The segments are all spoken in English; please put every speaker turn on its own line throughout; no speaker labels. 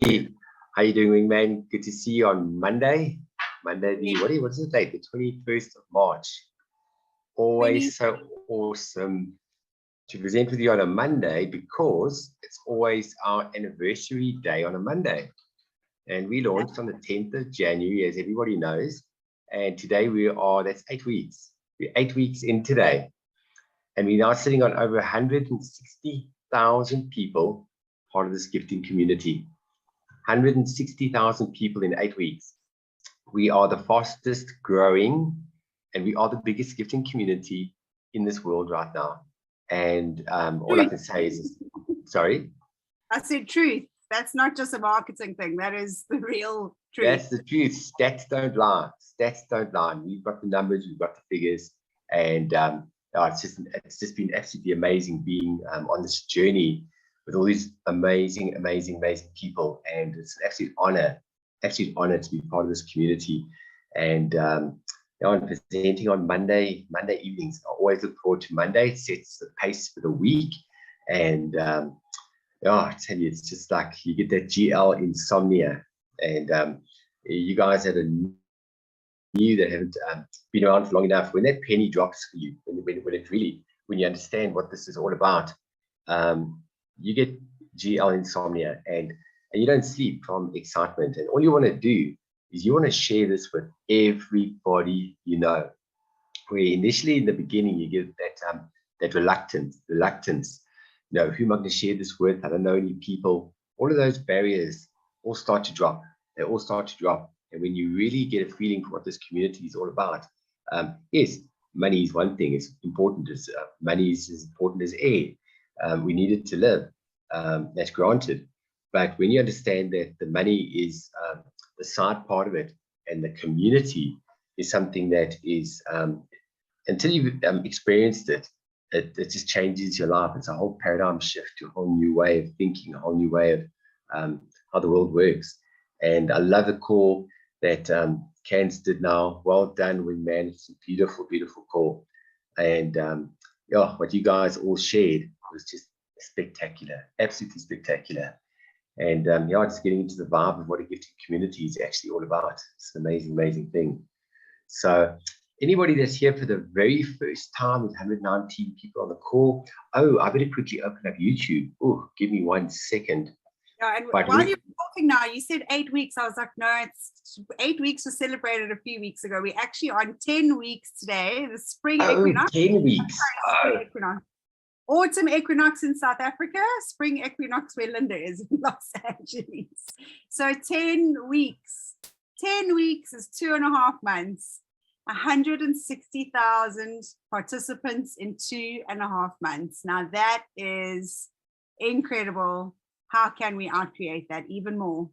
How you doing, man? Good to see you on Monday. Monday, what's the date? The 21st of March. Always so awesome to present with you on a Monday because it's always our anniversary day on a Monday. And we launched on the 10th of January, as everybody knows. And today that's 8 weeks. We're 8 weeks in today. And we're now sitting on over 160,000 people part of this gifting community. 160,000 people in 8 weeks. We are the fastest growing and we are the biggest gifting community in this world right now. And all I can say is, sorry?
I said truth. That's not just a marketing thing. That is the real truth.
That's the truth. Stats don't lie. Stats don't lie. We've got the numbers, we've got the figures. And it's just been absolutely amazing being on this journey with all these amazing people. And it's an absolute honor to be part of this community. And I'm presenting on Monday evenings. I always look forward to Monday. It sets the pace for the week. And I tell you, it's just like you get that GL insomnia. And you guys that are new, that haven't been around for long enough, when that penny drops for you, when you understand what this is all about, you get GL insomnia and you don't sleep from excitement. And all you want to do is you want to share this with everybody you know. Where initially in the beginning you get that reluctance. Who am I going to share this with? I don't know any people. All of those barriers all start to drop. They all start to drop. And when you really get a feeling for what this community is all about, yes, money is one thing. It's important. Money is as important as air. We need it to live. That's granted. But when you understand that the money is the side part of it, and the community is something that is, until you've experienced it, it just changes your life. It's a whole paradigm shift to a whole new way of thinking, a whole new way of how the world works. And I love the call that Candz did now. Well done, man. It's a beautiful call. And what you guys all shared was just spectacular, absolutely spectacular. And just getting into the vibe of what a gifting community is actually all about. It's an amazing thing. So anybody that's here for the very first time with 119 people on the call, I better quickly open up YouTube. Oh, give me 1 second.
Yeah, and while you're talking now, you said 8 weeks. I was like, no, it's 8 weeks was celebrated a few weeks ago. We're actually on 10 weeks today, the spring equinox.
10 weeks.
Spring equinox. Autumn equinox in South Africa, spring equinox where Linda is in Los Angeles. So 10 weeks. 10 weeks is 2.5 months. 160,000 participants in 2.5 months. Now that is incredible. How can we outcreate that even more?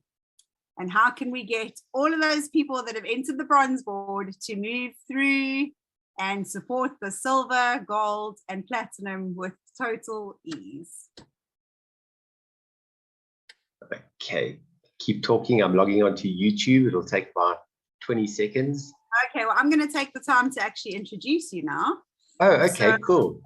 And how can we get all of those people that have entered the bronze board to move through and support the silver, gold, and platinum with total ease?
Okay, keep talking. I'm logging onto YouTube. It'll take about 20 seconds.
Okay, well, I'm going to take the time to actually introduce you now.
Oh, okay, so, cool.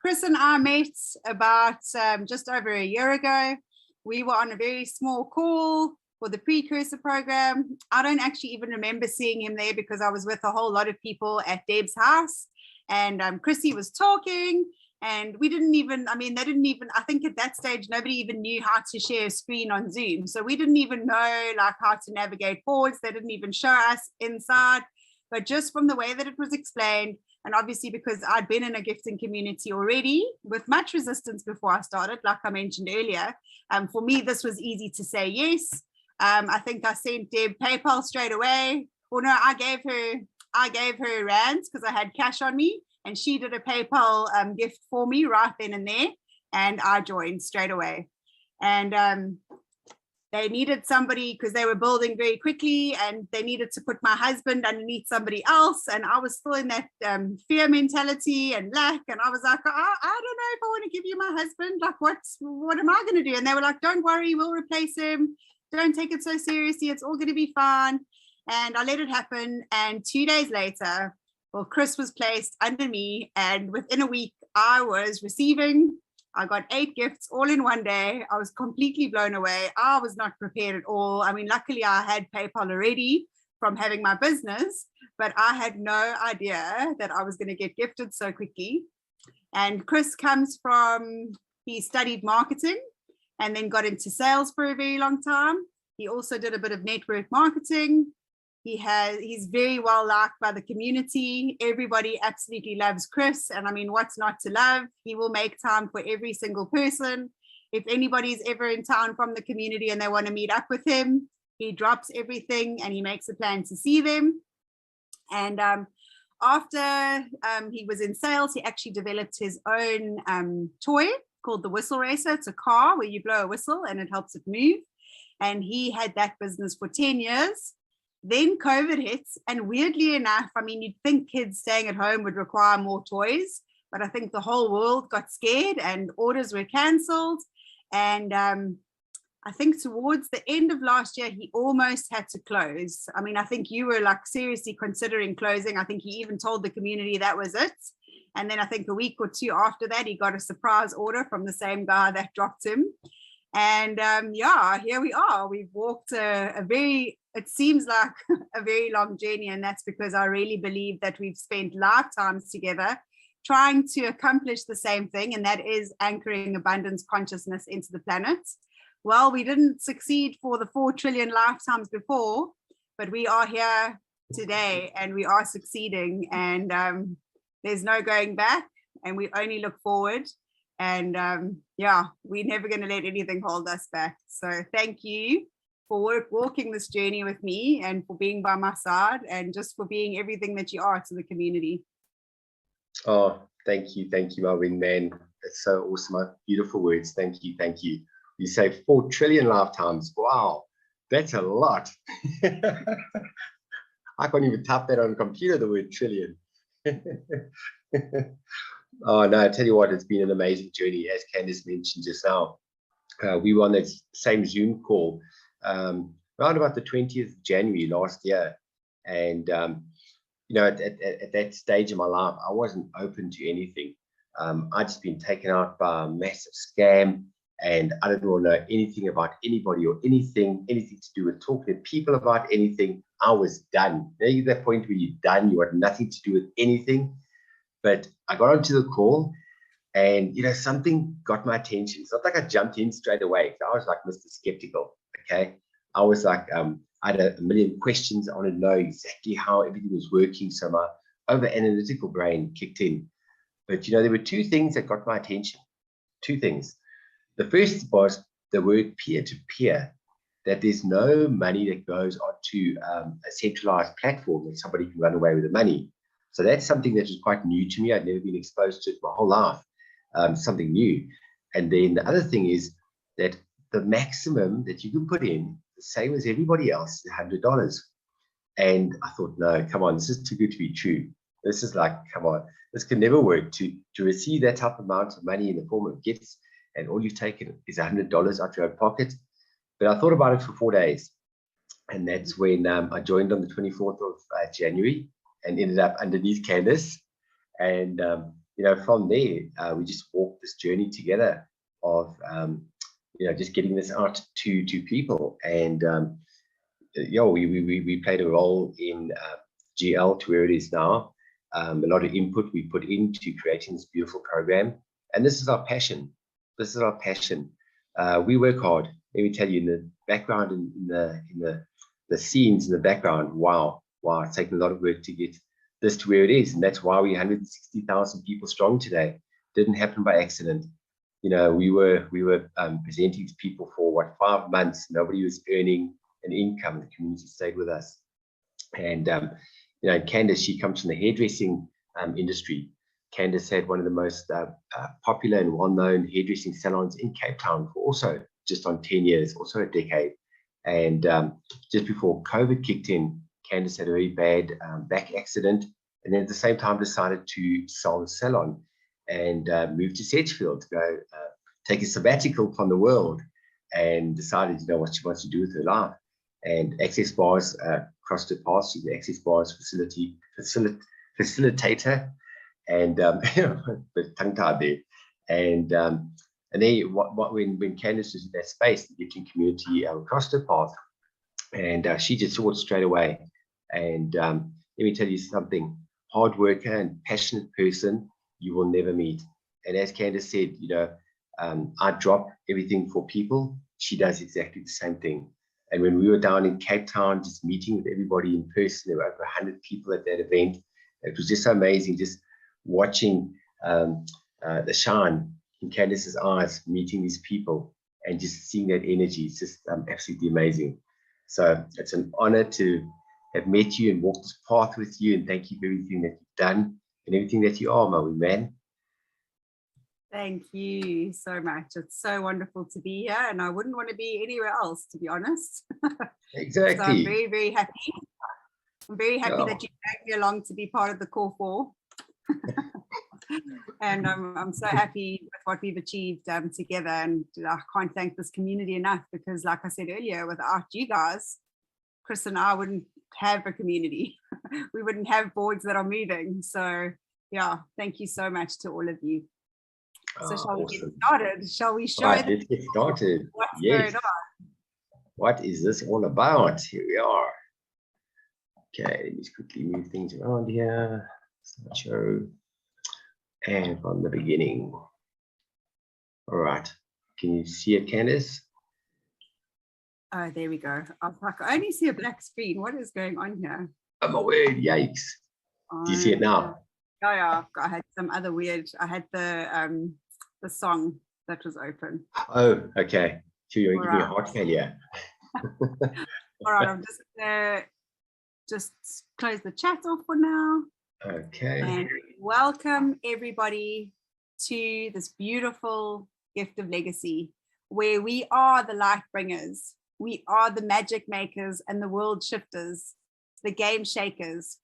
Chris and I met about just over a year ago. We were on a very small call for the precursor program. I don't actually even remember seeing him there because I was with a whole lot of people at Deb's house, and Chrissy was talking, and I think at that stage, nobody even knew how to share a screen on Zoom. So we didn't even know how to navigate boards. They didn't even show us inside, but just from the way that it was explained, and obviously because I'd been in a gifting community already with much resistance before I started, like I mentioned earlier, for me, this was easy to say yes. I think I sent Deb PayPal straight away. Or no, I gave her rands because I had cash on me, and she did a PayPal gift for me right then and there, and I joined straight away. And they needed somebody because they were building very quickly, and they needed to put my husband underneath somebody else, and I was still in that fear mentality and lack, and I was like, I don't know if I want to give you my husband. Like, what am I going to do? And they were like, don't worry, we'll replace him. Don't take it so seriously. It's all going to be fine. And I let it happen. And 2 days later, Chris was placed under me. And within a week, I was receiving I got 8 gifts all in one day. I was completely blown away. I was not prepared at all. I mean, luckily I had PayPal already from having my business, but I had no idea that I was going to get gifted so quickly. And Chris comes from, he studied marketing and then got into sales for a very long time. He also did a bit of network marketing. He's very well liked by the community. Everybody absolutely loves Chris. And I mean, what's not to love? He will make time for every single person. If anybody's ever in town from the community and they want to meet up with him, he drops everything and he makes a plan to see them. And after he was in sales, he actually developed his own toy called the Whistle Racer. It's a car where you blow a whistle and it helps it move. And he had that business for 10 years. Then COVID hits, and weirdly enough, I mean, you'd think kids staying at home would require more toys, but I think the whole world got scared and orders were cancelled. And I think towards the end of last year, he almost had to close. I mean, I think you were like seriously considering closing. I think he even told the community that was it. And then I think a week or two after that, he got a surprise order from the same guy that dropped him. And yeah, here we are. We've walked it seems like a very long journey. And that's because I really believe that we've spent lifetimes together trying to accomplish the same thing. And that is anchoring abundance consciousness into the planet. Well, we didn't succeed for the 4 trillion lifetimes before, but we are here today and we are succeeding. And there's no going back and we only look forward. And yeah, we're never going to let anything hold us back. So thank you for walking this journey with me and for being by my side and just for being everything that you are to the community.
Oh, thank you, my wingman. That's so awesome. Beautiful words. Thank you, thank you. You say 4 trillion lifetimes. Wow, that's a lot. I can't even type that on a computer, the word trillion. Oh, no, I tell you what, it's been an amazing journey, as Candz mentioned just now. We were on that same Zoom call around about the 20th of January last year. And, you know, at that stage of my life, I wasn't open to anything. I'd just been taken out by a massive scam. And I didn't want to know anything about anybody or anything to do with talking to people about anything. I was done. There's that point where you're done, you had nothing to do with anything. But I got onto the call and, you know, something got my attention. It's not like I jumped in straight away. I was like Mr. Skeptical, okay? I was like, I had a million questions. I wanted to know exactly how everything was working. So my over-analytical brain kicked in. But, you know, there were 2 things that got my attention. 2 things. The first was the word peer-to-peer, that there's no money that goes onto a centralized platform that somebody can run away with the money. So that's something that was quite new to me. I'd never been exposed to it my whole life, something new. And then the other thing is that the maximum that you can put in, the same as everybody else, is $100. And I thought, no, come on, this is too good to be true. This is like, come on, this can never work. To receive that type of amount of money in the form of gifts, and all you've taken is $100 out your own pocket. But I thought about it for 4 days. And that's when I joined on the 24th of January and ended up underneath Candz. And, you know, from there, we just walked this journey together of, you know, just getting this out to people. And, yeah, we played a role in GL to where it is now. A lot of input we put into creating this beautiful program. And this is our passion. This is our passion. We work hard. Let me tell you, in the background, in the scenes in the background, wow, it's taken a lot of work to get this to where it is. And that's why we're 160,000 people strong today. Didn't happen by accident. You know, we were presenting to people for 5 months. Nobody was earning an income. The community stayed with us. And, you know, Candz, she comes from the hairdressing industry. Candz had one of the most popular and well-known hairdressing salons in Cape Town for also just on 10 years, also a decade. And just before COVID kicked in, Candz had a very bad back accident, and then at the same time decided to sell the salon and move to Sedgefield to go take a sabbatical from the world, and decided, you know, what she wants to do with her life. And Access Bars crossed her path. She's the Access Bars facilitator. And but tongue-tied there. And And then when Candz was in that space, the gifting community crossed her path, and she just saw it straight away. And let me tell you something: hard worker and passionate person you will never meet. And as Candz said, I drop everything for people. She does exactly the same thing. And when we were down in Cape Town, just meeting with everybody in person, there were over 100 people at that event. It was just amazing, just watching the shine in Candz's eyes, meeting these people and just seeing that energy. It's just absolutely amazing. So it's an honor to have met you and walked this path with you. And thank you for everything that you've done and everything that you are, my wee man.
Thank you so much. It's so wonderful to be here, and I wouldn't want to be anywhere else, to be honest.
Exactly.
So I'm very, very happy. I'm very happy that you dragged me along to be part of the Core 4. And I'm so happy with what we've achieved together. And I can't thank this community enough, because like I said earlier, without you guys, Chris and I wouldn't have a community. We wouldn't have boards that are moving. So yeah, thank you so much to all of you. So shall we get started? Shall we show
let's get started.
What's going on?
What is this all about? Here we are. Okay, let me just quickly move things around here. Slideshow. And from the beginning. All right. Can you see it, Candz?
Oh, there we go. I only see a black screen. What is going on here?
I'm aware. Yikes. Do you see it now?
Yeah. I had some other weird. I had the song that was open.
Oh, okay. So you're giving me a heart failure.
All right. I'm just gonna just close the chat off for now.
Okay.
And welcome everybody to this beautiful gift of legacy, where we are the light bringers. We are the magic makers and the world shifters, the game shakers.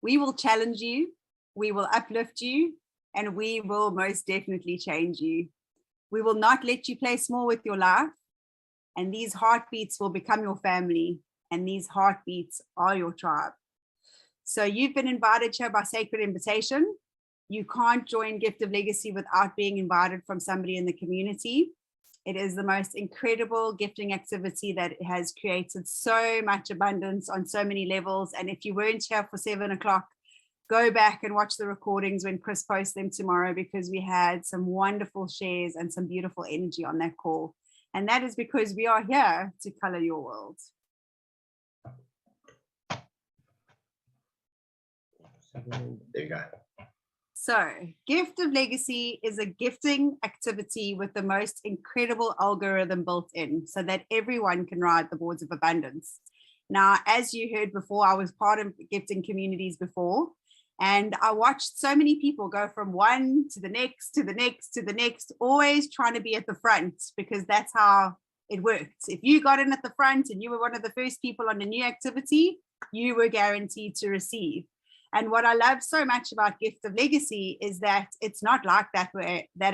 We will challenge you, we will uplift you, and we will most definitely change you. We will not let you play small with your life, and these heartbeats will become your family, and these heartbeats are your tribe. So you've been invited here by sacred invitation. You can't join Gift of Legacy without being invited from somebody in the community. It is the most incredible gifting activity that has created so much abundance on so many levels. And if you weren't here for 7 o'clock, go back and watch the recordings when Chris posts them tomorrow, because we had some wonderful shares and some beautiful energy on that call. And that is because we are here to color your world.
There you go.
So, Gift of Legacy is a gifting activity with the most incredible algorithm built in, so that everyone can ride the boards of abundance. Now, as you heard before, I was part of gifting communities before, and I watched so many people go from one to the next, to the next, to the next, always trying to be at the front, because that's how it works. If you got in at the front and you were one of the first people on a new activity, you were guaranteed to receive. And what I love so much about Gift of Legacy is that it's not like that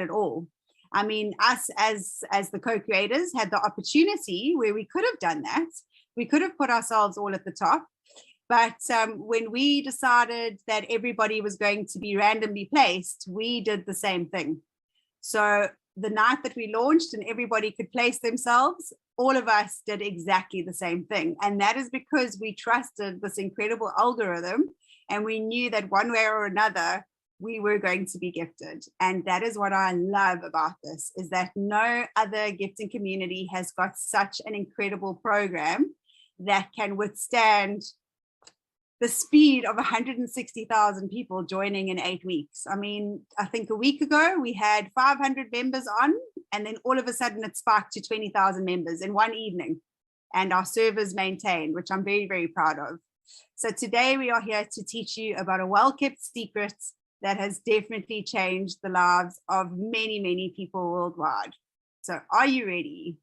at all. I mean, us as the co-creators had the opportunity where we could have done that. We could have put ourselves all at the top. But when we decided that everybody was going to be randomly placed, we did the same thing. So the night that we launched and everybody could place themselves, all of us did exactly the same thing. And that is because we trusted this incredible algorithm. And we knew that one way or another, we were going to be gifted. And that is what I love about this, is that no other gifting community has got such an incredible program that can withstand the speed of 160,000 people joining in 8 weeks. I mean, I think a week ago, we had 500 members on, and then all of a sudden it sparked to 20,000 members in one evening. And our servers maintained, which I'm very, very proud of. So today we are here to teach you about a well-kept secret that has definitely changed the lives of many, many people worldwide. So are you ready?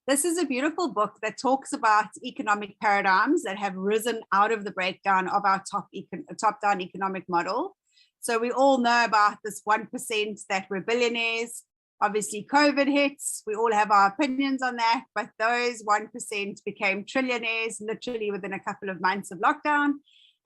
This is a beautiful book that talks about economic paradigms that have risen out of the breakdown of our top-down economic model. So we all know about this 1% that we're billionaires. Obviously, COVID hits. We all have our opinions on that, but those 1% became trillionaires literally within a couple of months of lockdown.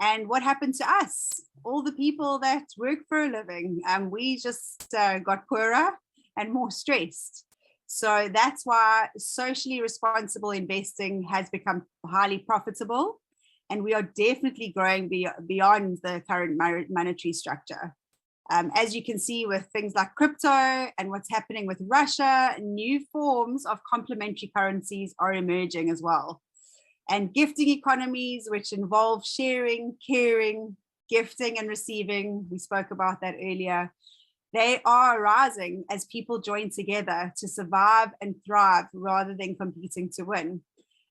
And what happened to us? All the people that work for a living, we just got poorer and more stressed. So that's why socially responsible investing has become highly profitable. And we are definitely growing beyond the current monetary structure. As you can see with things like crypto and what's happening with Russia, new forms of complementary currencies are emerging as well. And gifting economies, which involve sharing, caring, gifting and receiving, we spoke about that earlier, they are arising as people join together to survive and thrive rather than competing to win.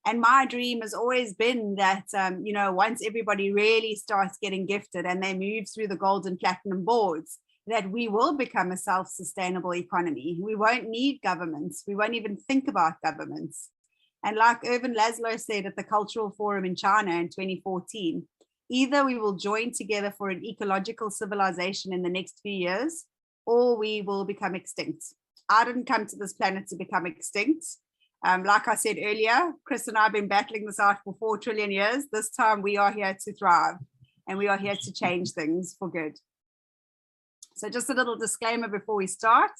And my dream has always been that, once everybody really starts getting gifted and they move through the gold and platinum boards, that we will become a self-sustainable economy. We won't need governments. We won't even think about governments. And like Irvin Laszlo said at the Cultural Forum in China in 2014, either we will join together for an ecological civilization in the next few years, or we will become extinct. I didn't come to this planet to become extinct. Like I said earlier, Chris and I have been battling this out for 4 trillion years. This time we are here to thrive, and we are here to change things for good. So just a little disclaimer before we start.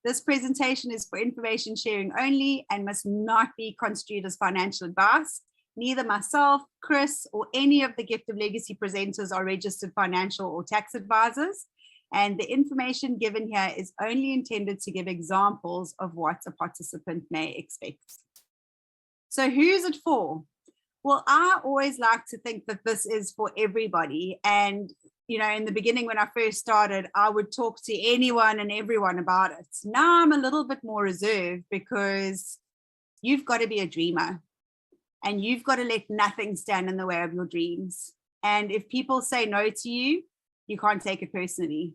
This presentation is for information sharing only and must not be construed as financial advice. Neither myself, Chris, or any of the Gift of Legacy presenters are registered financial or tax advisors. And the information given here is only intended to give examples of what a participant may expect. So who's it for? Well, I always like to think that this is for everybody. And, in the beginning, when I first started, I would talk to anyone and everyone about it. Now I'm a little bit more reserved because you've got to be a dreamer and you've got to let nothing stand in the way of your dreams. And if people say no to you, you can't take it personally.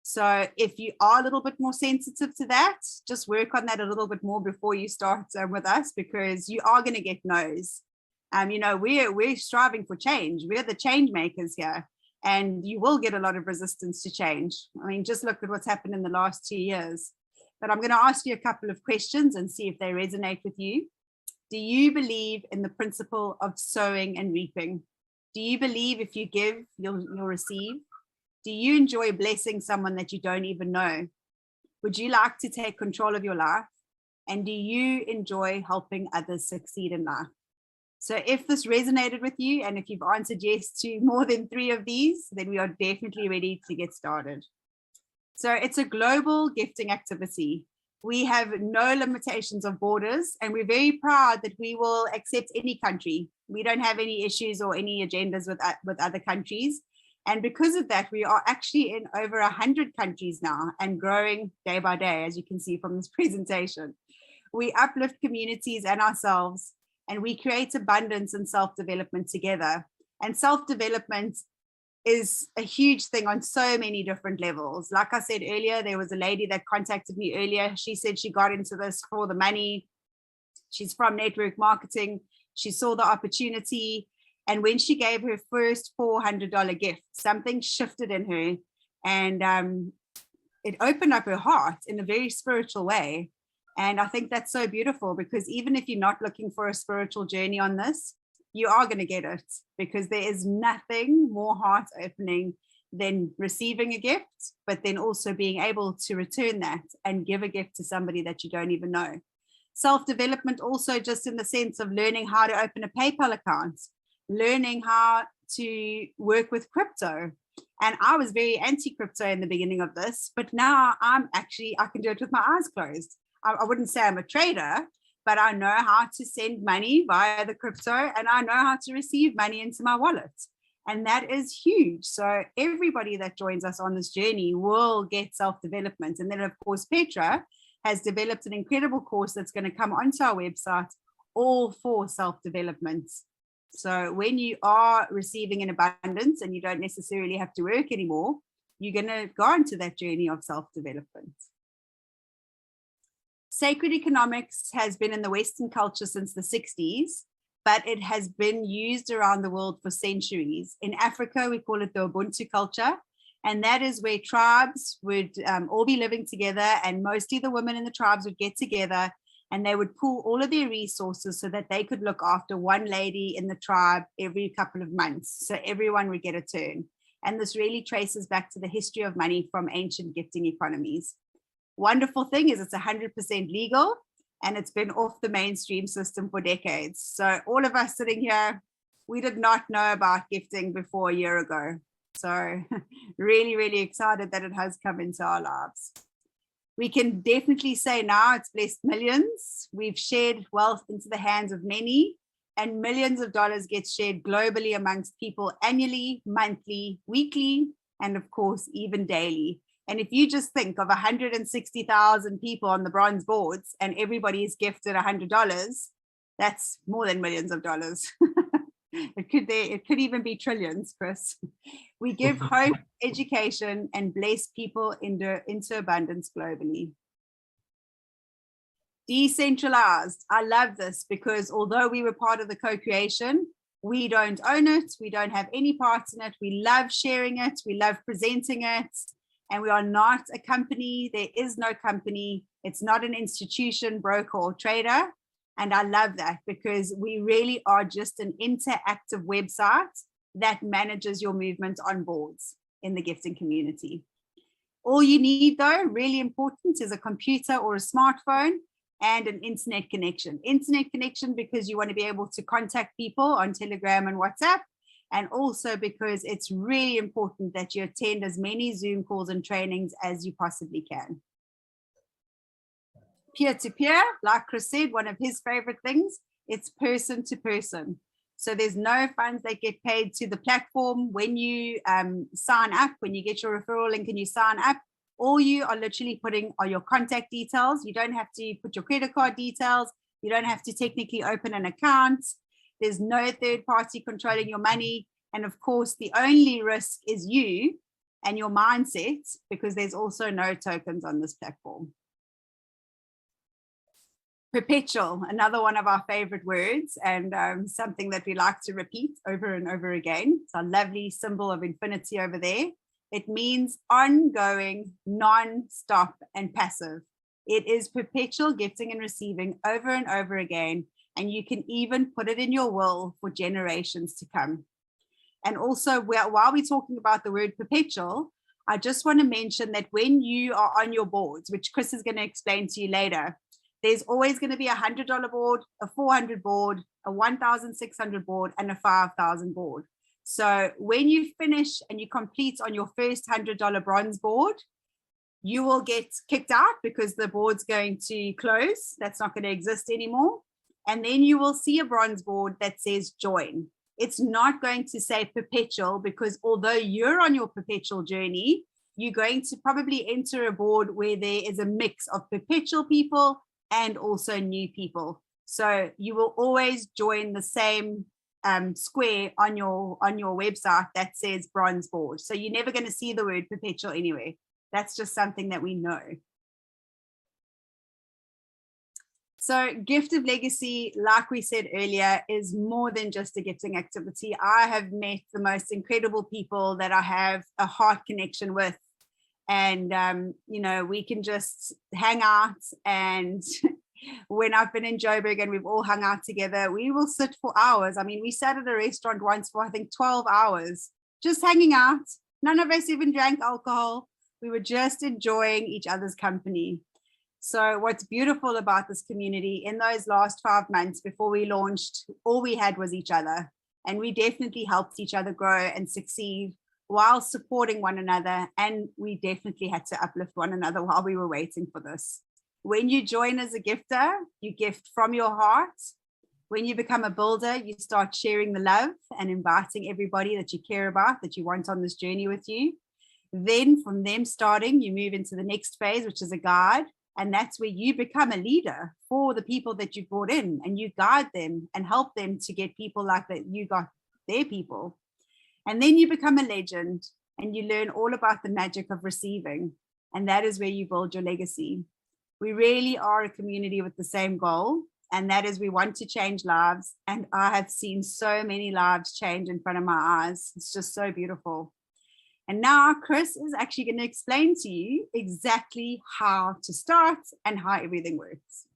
So if you are a little bit more sensitive to that, just work on that a little bit more before you start with us, because you are going to get no's. We're striving for change. We're the change makers here, and you will get a lot of resistance to change. I mean, just look at what's happened in the last 2 years. But I'm going to ask you a couple of questions and see if they resonate with you. Do you believe in the principle of sowing and reaping? Do you believe if you give, you'll receive? Do you enjoy blessing someone that you don't even know? Would you like to take control of your life? And do you enjoy helping others succeed in life? So if this resonated with you, and if you've answered yes to more than 3 of these, then we are definitely ready to get started. So it's a global gifting activity. We have no limitations of borders, and we're very proud that we will accept any country. We don't have any issues or any agendas with other countries. And because of that, we are actually in over 100 countries now and growing day by day, as you can see from this presentation. We uplift communities and ourselves, and we create abundance and self-development together. And self-development is a huge thing on so many different levels. Like I said earlier, there was a lady that contacted me earlier. She said she got into this for the money. She's from network marketing. She saw the opportunity. And when she gave her first $400 gift, something shifted in her, and it opened up her heart in a very spiritual way. And I think that's so beautiful, because even if you're not looking for a spiritual journey on this, you are going to get it, because there is nothing more heart opening than receiving a gift, but then also being able to return that and give a gift to somebody that you don't even know. Self-development also just in the sense of learning how to open a PayPal account, learning how to work with crypto. And I was very anti-crypto in the beginning of this, but now I can do it with my eyes closed. I wouldn't say I'm a trader, but I know how to send money via the crypto, and I know how to receive money into my wallet. And that is huge. So everybody that joins us on this journey will get self-development. And then, of course, Petra has developed an incredible course that's going to come onto our website, all for self-development. So when you are receiving in abundance and you don't necessarily have to work anymore, you're going to go into that journey of self-development. Sacred economics has been in the Western culture since the 60s, but it has been used around the world for centuries. In Africa, we call it the Ubuntu culture, and that is where tribes would all be living together, and mostly the women in the tribes would get together and they would pool all of their resources so that they could look after one lady in the tribe every couple of months. So everyone would get a turn. And this really traces back to the history of money from ancient gifting economies. Wonderful thing is it's 100% legal, and it's been off the mainstream system for decades. So all of us sitting here, we did not know about gifting before a year ago. So really, really excited that it has come into our lives. We can definitely say now it's blessed millions. We've shared wealth into the hands of many, and millions of dollars get shared globally amongst people annually, monthly, weekly, and of course, even daily. And if you just think of 160,000 people on the bronze boards and everybody is gifted $100, that's more than millions of dollars. It could even be trillions, Chris. We give hope, education, and bless people into abundance globally. Decentralized. I love this because although we were part of the co-creation, we don't own it. We don't have any parts in it. We love sharing it. We love presenting it. And we are not a company. There is no company. It's not an institution, broker, or trader. And I love that because we really are just an interactive website that manages your movement on boards in the gifting community. All you need, though, really important, is a computer or a smartphone and an internet connection. Internet connection because you want to be able to contact people on Telegram and WhatsApp, and also because it's really important that you attend as many Zoom calls and trainings as you possibly can. Peer-to-peer, like Chris said, one of his favorite things, it's person to person. So there's no funds that get paid to the platform when you sign up, when you get your referral link and you sign up. All you are literally putting are your contact details. You don't have to put your credit card details. You don't have to technically open an account. There's no third party controlling your money. And of course, the only risk is you and your mindset, because there's also no tokens on this platform. Perpetual, another one of our favorite words, and something that we like to repeat over and over again. It's our lovely symbol of infinity over there. It means ongoing, non-stop, and passive. It is perpetual gifting and receiving over and over again, and you can even put it in your will for generations to come. And also, while we're talking about the word perpetual, I just want to mention that when you are on your boards, which Chris is going to explain to you later, there's always going to be a $100 board, a $400 board, a $1,600 board, and a $5,000 board. So when you finish and you complete on your first $100 bronze board, you will get kicked out because the board's going to close. That's not going to exist anymore. And then you will see a bronze board that says join. It's not going to say perpetual, because although you're on your perpetual journey, you're going to probably enter a board where there is a mix of perpetual people and also new people. So you will always join the same square on your website that says bronze board. So you're never going to see the word perpetual anywhere. That's just something that we know. So gift of legacy, like we said earlier, is more than just a gifting activity. I have met the most incredible people that I have a heart connection with. And, we can just hang out. And when I've been in Joburg and we've all hung out together, we will sit for hours. I mean, we sat at a restaurant once for, I think, 12 hours, just hanging out. None of us even drank alcohol. We were just enjoying each other's company. So what's beautiful about this community, in those last 5 months before we launched, all we had was each other. And we definitely helped each other grow and succeed while supporting one another. And we definitely had to uplift one another while we were waiting for this. When you join as a gifter, you gift from your heart. When you become a builder, you start sharing the love and inviting everybody that you care about, that you want on this journey with you. Then from them starting, you move into the next phase, which is a guide. And that's where you become a leader for the people that you brought in, and you guide them and help them to get people like that you got their people. And then you become a legend and you learn all about the magic of receiving. And that is where you build your legacy. We really are a community with the same goal, and that is we want to change lives. And I have seen so many lives change in front of my eyes. It's just so beautiful. And now Chris is actually going to explain to you exactly how to start and how everything works.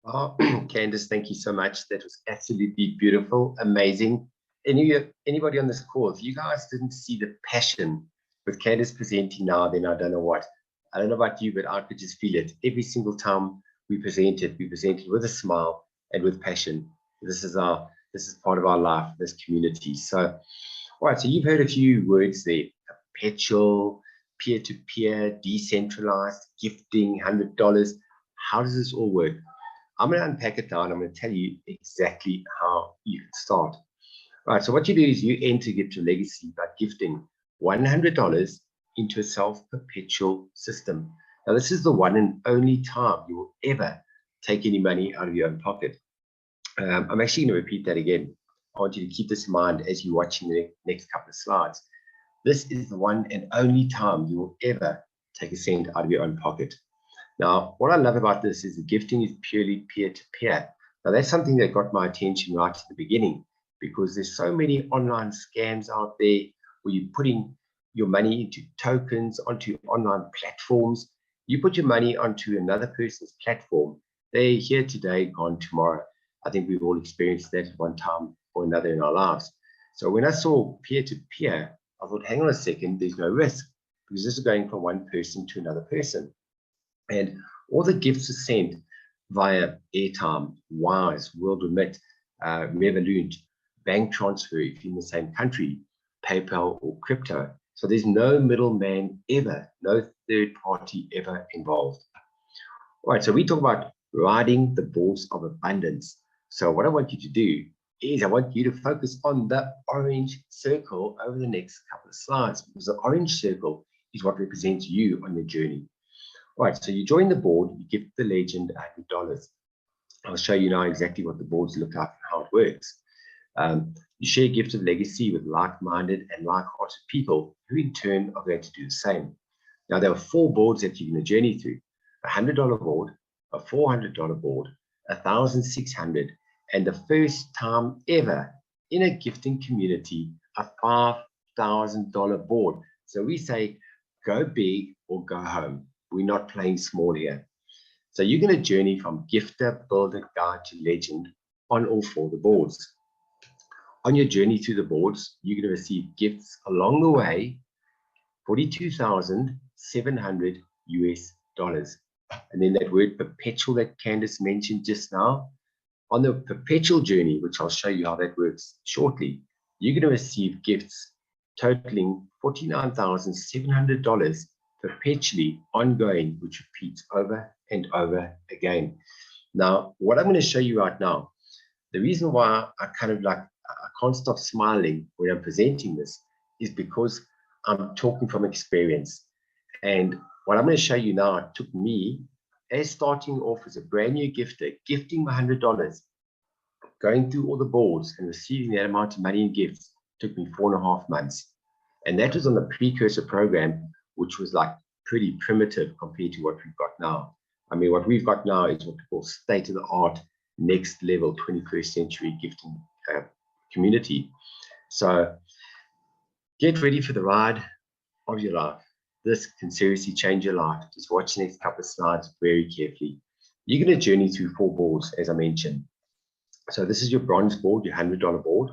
Oh, Candice, thank you so much. That was absolutely beautiful, amazing. Anybody on this call, if you guys didn't see the passion with Candice presenting now, then I don't know what. I don't know about you, but I could just feel it. Every single time we presented with a smile and with passion. This is part of our life, this community. So, all right, so you've heard a few words there: perpetual, peer-to-peer, decentralized, gifting, $100. How does this all work? I'm going to unpack it down. I'm going to tell you exactly how you can start. All right, so what you do is you enter Gift to Legacy by gifting $100 into a self-perpetual system. Now, this is the one and only time you will ever take any money out of your own pocket. I'm actually going to repeat that again. I want you to keep this in mind as you're watching the next couple of slides. This is the one and only time you will ever take a cent out of your own pocket. Now, what I love about this is the gifting is purely peer-to-peer. Now, that's something that got my attention right at the beginning, because there's so many online scams out there where you're putting your money into tokens, onto online platforms. You put your money onto another person's platform. They're here today, gone tomorrow. I think we've all experienced that at one time or another in our lives. So when I saw peer-to-peer, I thought, hang on a second, there's no risk, because this is going from one person to another person. And all the gifts are sent via airtime, Wise, World Remit, Revolut, bank transfer if you're in the same country, PayPal or crypto. So there's no middleman ever, no third party ever involved. All right, so we talk about riding the bulls of abundance. So what I want you to do is I want you to focus on the orange circle over the next couple of slides, because the orange circle is what represents you on your journey. All right, so you join the board, you give the legend $100. I'll show you now exactly what the boards look like and how it works. You share gifts of legacy with like-minded and like-hearted people who in turn are going to do the same. Now, there are 4 boards that you're going to journey through: a $100 board, a $400 board, $1,600, and the first time ever in a gifting community, a $5,000 board. So we say, go big or go home. We're not playing small here. So you're going to journey from gifter, builder, guide to legend on all 4 of the boards. On your journey through the boards, you're going to receive gifts along the way, $42,700 US. And then that word perpetual that Candice mentioned just now. On the perpetual journey, which I'll show you how that works shortly, you're going to receive gifts totaling $49,700 perpetually ongoing, which repeats over and over again. Now, what I'm going to show you right now, the reason why I can't stop smiling when I'm presenting this is because I'm talking from experience. And what I'm going to show you now, it took me, as starting off as a brand new gifter, gifting my $100, going through all the boards and receiving that amount of money in gifts, took me 4.5 months. And that was on the precursor program, which was like pretty primitive compared to what we've got now. I mean, what we've got now is what we call state-of-the-art, next level 21st century gifting community. So get ready for the ride of your life. This can seriously change your life. Just watch the next couple of slides very carefully. You're going to journey through 4 boards, as I mentioned. So this is your bronze board, your $100 board.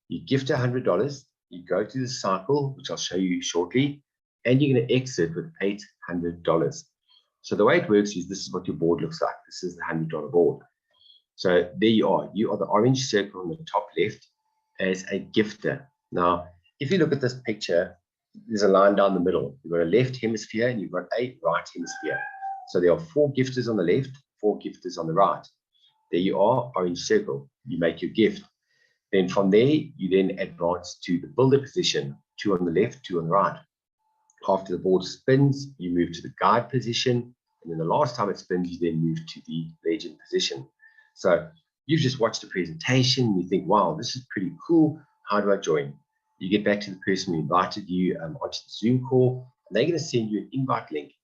You gift $100, you go through the cycle, which I'll show you shortly, and you're going to exit with $800. So the way it works is this is what your board looks like. This is the $100 board. So there you are. You are the orange circle on the top left as a gifter. Now, if you look at this picture, there's a line down the middle. You've got a left hemisphere and you've got a right hemisphere. So there are 4 gifters on the left, 4 gifters on the right. There you are, orange circle. You make your gift. Then from there, you then advance to the builder position, 2 on the left, 2 on the right. After the board spins, you move to the guide position. And then the last time it spins, you then move to the legend position. So you've just watched the presentation. And you think, wow, this is pretty cool. How do I join? You get back to the person who invited you onto the Zoom call, and they're going to send you an invite link.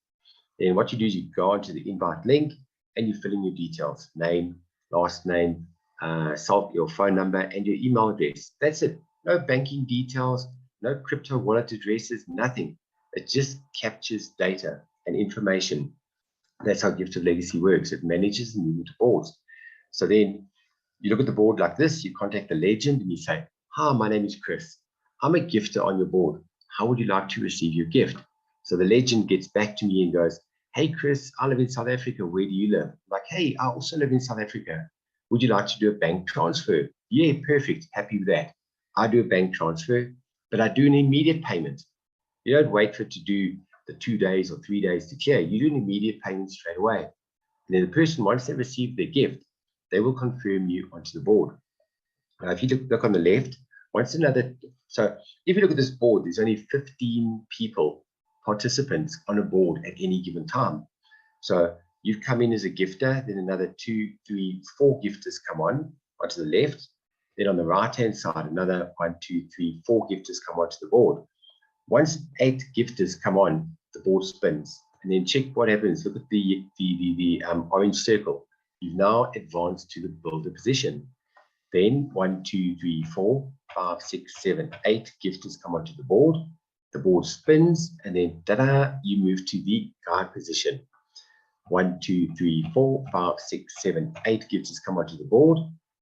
Then what you do is you go onto the invite link and you fill in your details: name, last name, your phone number, and your email address. That's it. No banking details, no crypto wallet addresses, nothing. It just captures data and information. That's how Gift of Legacy works. It manages and moves boards. So then you look at the board like this, you contact the legend and you say, hi, my name is Chris. I'm a gifter on your board. How would you like to receive your gift? So the legend gets back to me and goes, hey, Chris, I live in South Africa. Where do you live? I'm like, hey, I also live in South Africa. Would you like to do a bank transfer? Yeah, perfect. Happy with that. I do a bank transfer, but I do an immediate payment. You don't wait for it to do the 2 days or 3 days to clear. You do an immediate payment straight away. And then the person, once they receive their gift, they will confirm you onto the board. Now, if you look on the left, so if you look at this board, there's only 15 participants on a board at any given time. So you've come in as a gifter, then another 2, 3, 4 gifters come onto the left. Then on the right-hand side, another 1, 2, 3, 4 gifters come onto the board. Once 8 gifters come on, the board spins. And then check what happens. Look at the orange circle. You've now advanced to the builder position. Then 1, 2, 3, 4, 5, 6, 7, 8 gifters come onto the board. The board spins, and then ta-da, you move to the guide position. 1, 2, 3, 4, 5, 6, 7, 8 gifters come onto the board.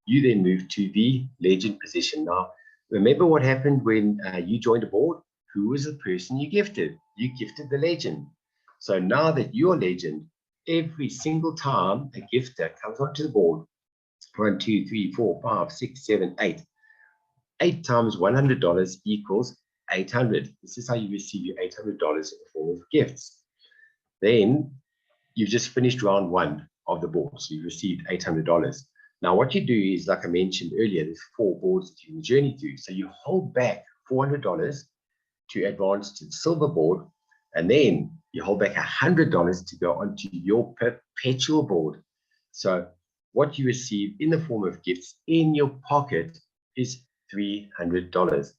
You then move to the legend position. Now, remember what happened when you joined a board? Who was the person you gifted? You gifted the legend. So now that you're legend, every single time a gifter comes onto the board, 1, 2, 3, 4, 5, 6, 7, 8. 8 times $100 equals 800. This is how you receive your $800 in the form of gifts. Then you've just finished round 1 of the board. So you've received $800. Now what you do is, like I mentioned earlier, there's 4 boards that you can journey through. So you hold back $400 to advance to the silver board, and then you hold back $100 to go onto your perpetual board. So what you receive in the form of gifts in your pocket is $300.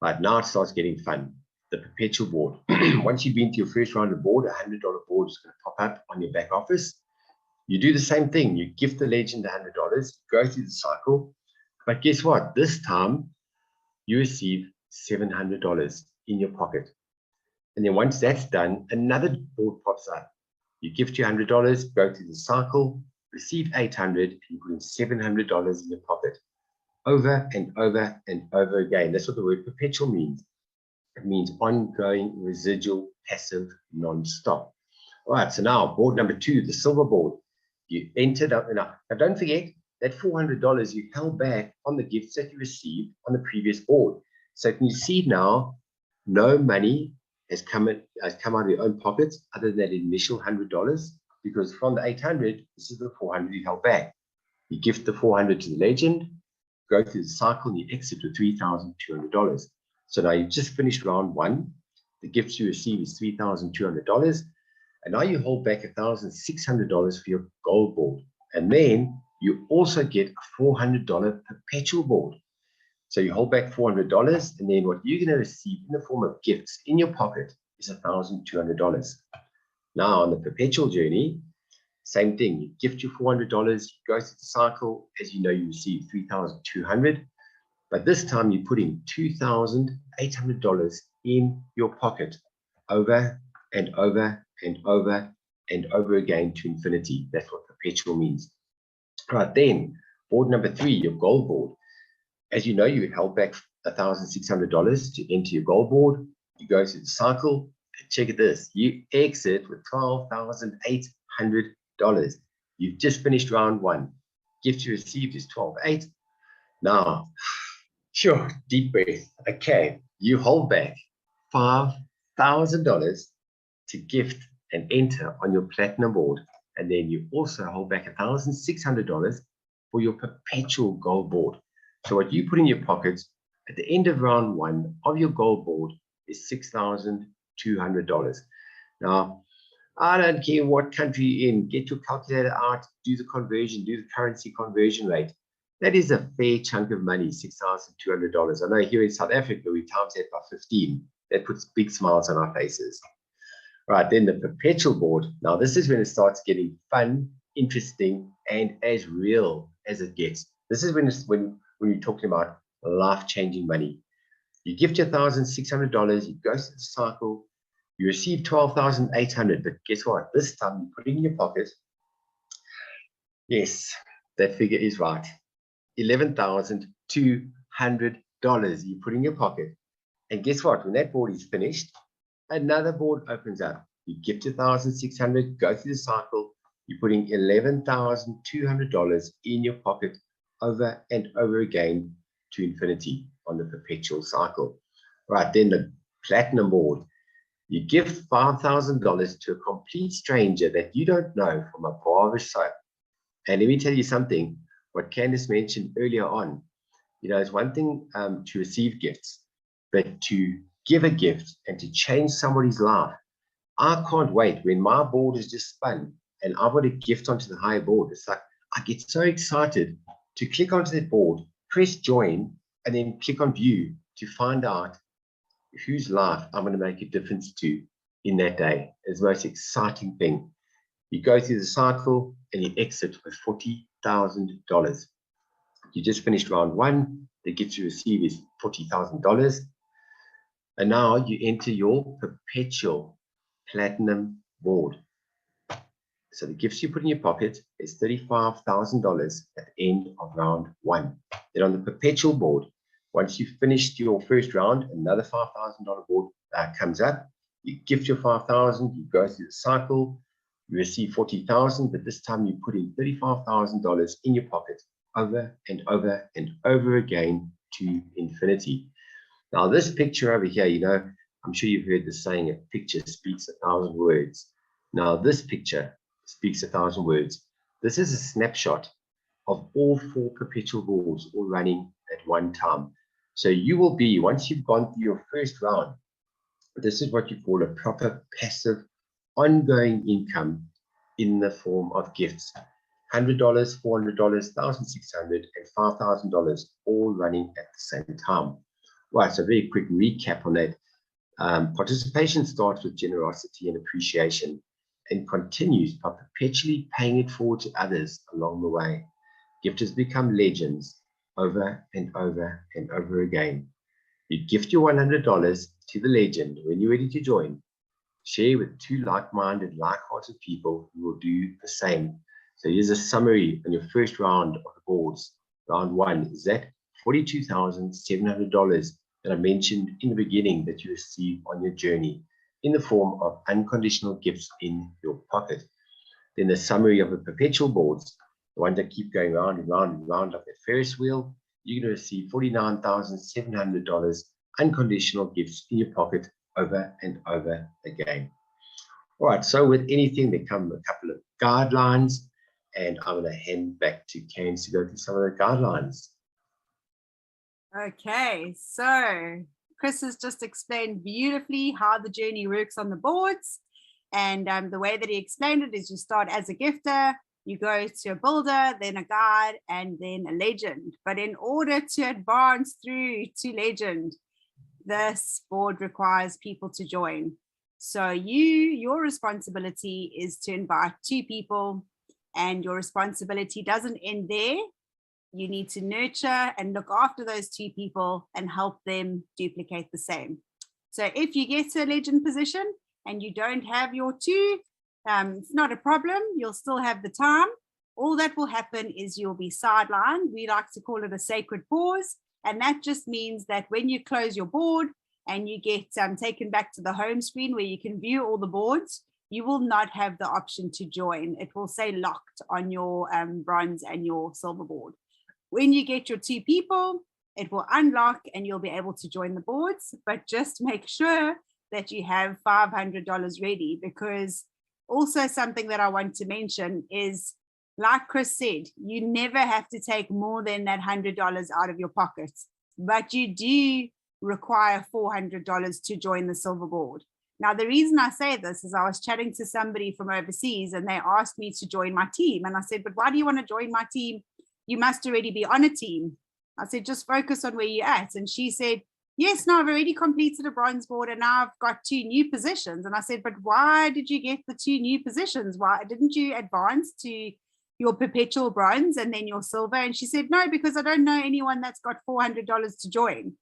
Right, now it starts getting fun. The perpetual board. Once you've been to your first round of board, $100 board is going to pop up on your back office. You do the same thing. You gift the legend $100, go through the cycle. But guess what? This time you receive $700 in your pocket. And then once that's done, another board pops up. You gift your $100, go through the cycle, receive 800, and you put in $700 in your pocket. Over and over and over again. That's what the word perpetual means. It means ongoing, residual, passive, non-stop. All right, so now board number 2, the silver board. You entered up enough. Now don't forget that $400 you held back on the gifts that you received on the previous board. So can you see now, no money has come out of your own pockets other than that initial $100, because from the 800, this is the 400 you held back. You gift the 400 to the legend, go through the cycle, and you exit with $3,200. So now you've just finished round 1. The gifts you receive is $3,200. And now you hold back $1,600 for your gold board. And then you also get a $400 perpetual board. So you hold back $400, and then what you're going to receive in the form of gifts in your pocket is $1,200. Now on the perpetual journey, same thing. You gift your $400, you go through the cycle. As you know, you receive $3,200. But this time you put in $2,800 in your pocket over and over and over and over again to infinity. That's what perpetual means. Right, then board number 3, your gold board. As you know, you held back $1,600 to enter your gold board. You go through the cycle. Check it this. You exit with $12,800. You've just finished round 1. Gift you received is $12,800. Now, sure, deep breath. Okay, you hold back $5,000 to gift and enter on your platinum board. And then you also hold back $1,600 for your perpetual gold board. So what you put in your pockets at the end of round 1 of your gold board is $6,200. Now, I don't care what country you're in, get your calculator out, do the conversion, do the currency conversion rate. That is a fair chunk of money, $6,200. I know here in South Africa, we times that by 15. That puts big smiles on our faces. Right, then the perpetual board. Now, this is when it starts getting fun, interesting, and as real as it gets. This is when you're talking about life-changing money. You gift your $1,600, you go through the cycle, you receive $12,800, but guess what? This time you put it in your pocket. Yes, That figure is right. $11,200 you put in your pocket. And guess what? When that board is finished, another board opens up. You gift $1,600, go through the cycle. You're putting $11,200 in your pocket over and over again to infinity on the perpetual cycle. Right, then the platinum board. You gift $5,000 to a complete stranger that you don't know from a barber shop. And let me tell you something, what Candz mentioned earlier on, it's one thing to receive gifts, but to give a gift and to change somebody's life. I can't wait when my board is just spun and I've got a gift onto the higher board. It's like, I get so excited to click onto that board, press join, and then click on view to find out whose life I'm going to make a difference to in that day. It's the most exciting thing. You go through the cycle and you exit with $40,000. You just finished round one. The gift you receive is $40,000. And now you enter your perpetual platinum board. So the gifts you put in your pocket is $35,000 at the end of round one. Then on the perpetual board, once you've finished your first round, another $5,000 board comes up. You gift your $5,000, you go through the cycle, you receive $40,000, but this time you put in $35,000 in your pocket over and over and over again to infinity. Now this picture over here, I'm sure you've heard the saying, a picture speaks 1,000 words. Now this picture speaks 1,000 words. This is a snapshot of all 4 perpetual boards all running at one time. So you will be, once you've gone through your first round, this is what you call a proper passive ongoing income in the form of gifts. $100, $400, $1,600, and $5,000 all running at the same time. Right, so very quick recap on that. Participation starts with generosity and appreciation and continues by perpetually paying it forward to others along the way. Gifters become legends over and over and over again. You gift your $100 to the legend when you're ready to join. Share with 2 like-minded, like-hearted people who will do the same. So here's a summary on your first round of the boards. Round one is that $42,700 that I mentioned in the beginning that you receive on your journey in the form of unconditional gifts in your pocket. Then the summary of the perpetual boards, the ones that keep going round and round and round like a Ferris wheel, you're going to receive $49,700 unconditional gifts in your pocket over and over again. All right, so with anything, there come a couple of guidelines, and I'm going to hand back to Candz to go through some of the guidelines.
Okay, so Chris has just explained beautifully how the journey works on the boards. And the way that he explained it is you start as a gifter, you go to a builder, then a guide, and then a legend. But in order to advance through to legend, this board requires people to join. So your responsibility is to invite 2 people, and your responsibility doesn't end there. You need to nurture and look after those 2 people and help them duplicate the same. So if you get to a legend position and you don't have your 2, it's not a problem. You'll still have the time. All that will happen is you'll be sidelined. We like to call it a sacred pause. And that just means that when you close your board and you get taken back to the home screen where you can view all the boards, you will not have the option to join. It will say locked on your bronze and your silver board. When you get your 2 people, it will unlock and you'll be able to join the boards, but just make sure that you have $500 ready, because also something that I want to mention is, like Chris said, you never have to take more than that $100 out of your pocket, but you do require $400 to join the silver board. Now, the reason I say this is I was chatting to somebody from overseas and they asked me to join my team. And I said, but why do you want to join my team? You must already be on a team. I said, just focus on where you're at. And she said, yes, no, I've already completed a bronze board and now I've got 2 new positions. And I said, but why did you get the 2 new positions? Why didn't you advance to your perpetual bronze and then your silver? And she said, no, because I don't know anyone that's got $400 to join.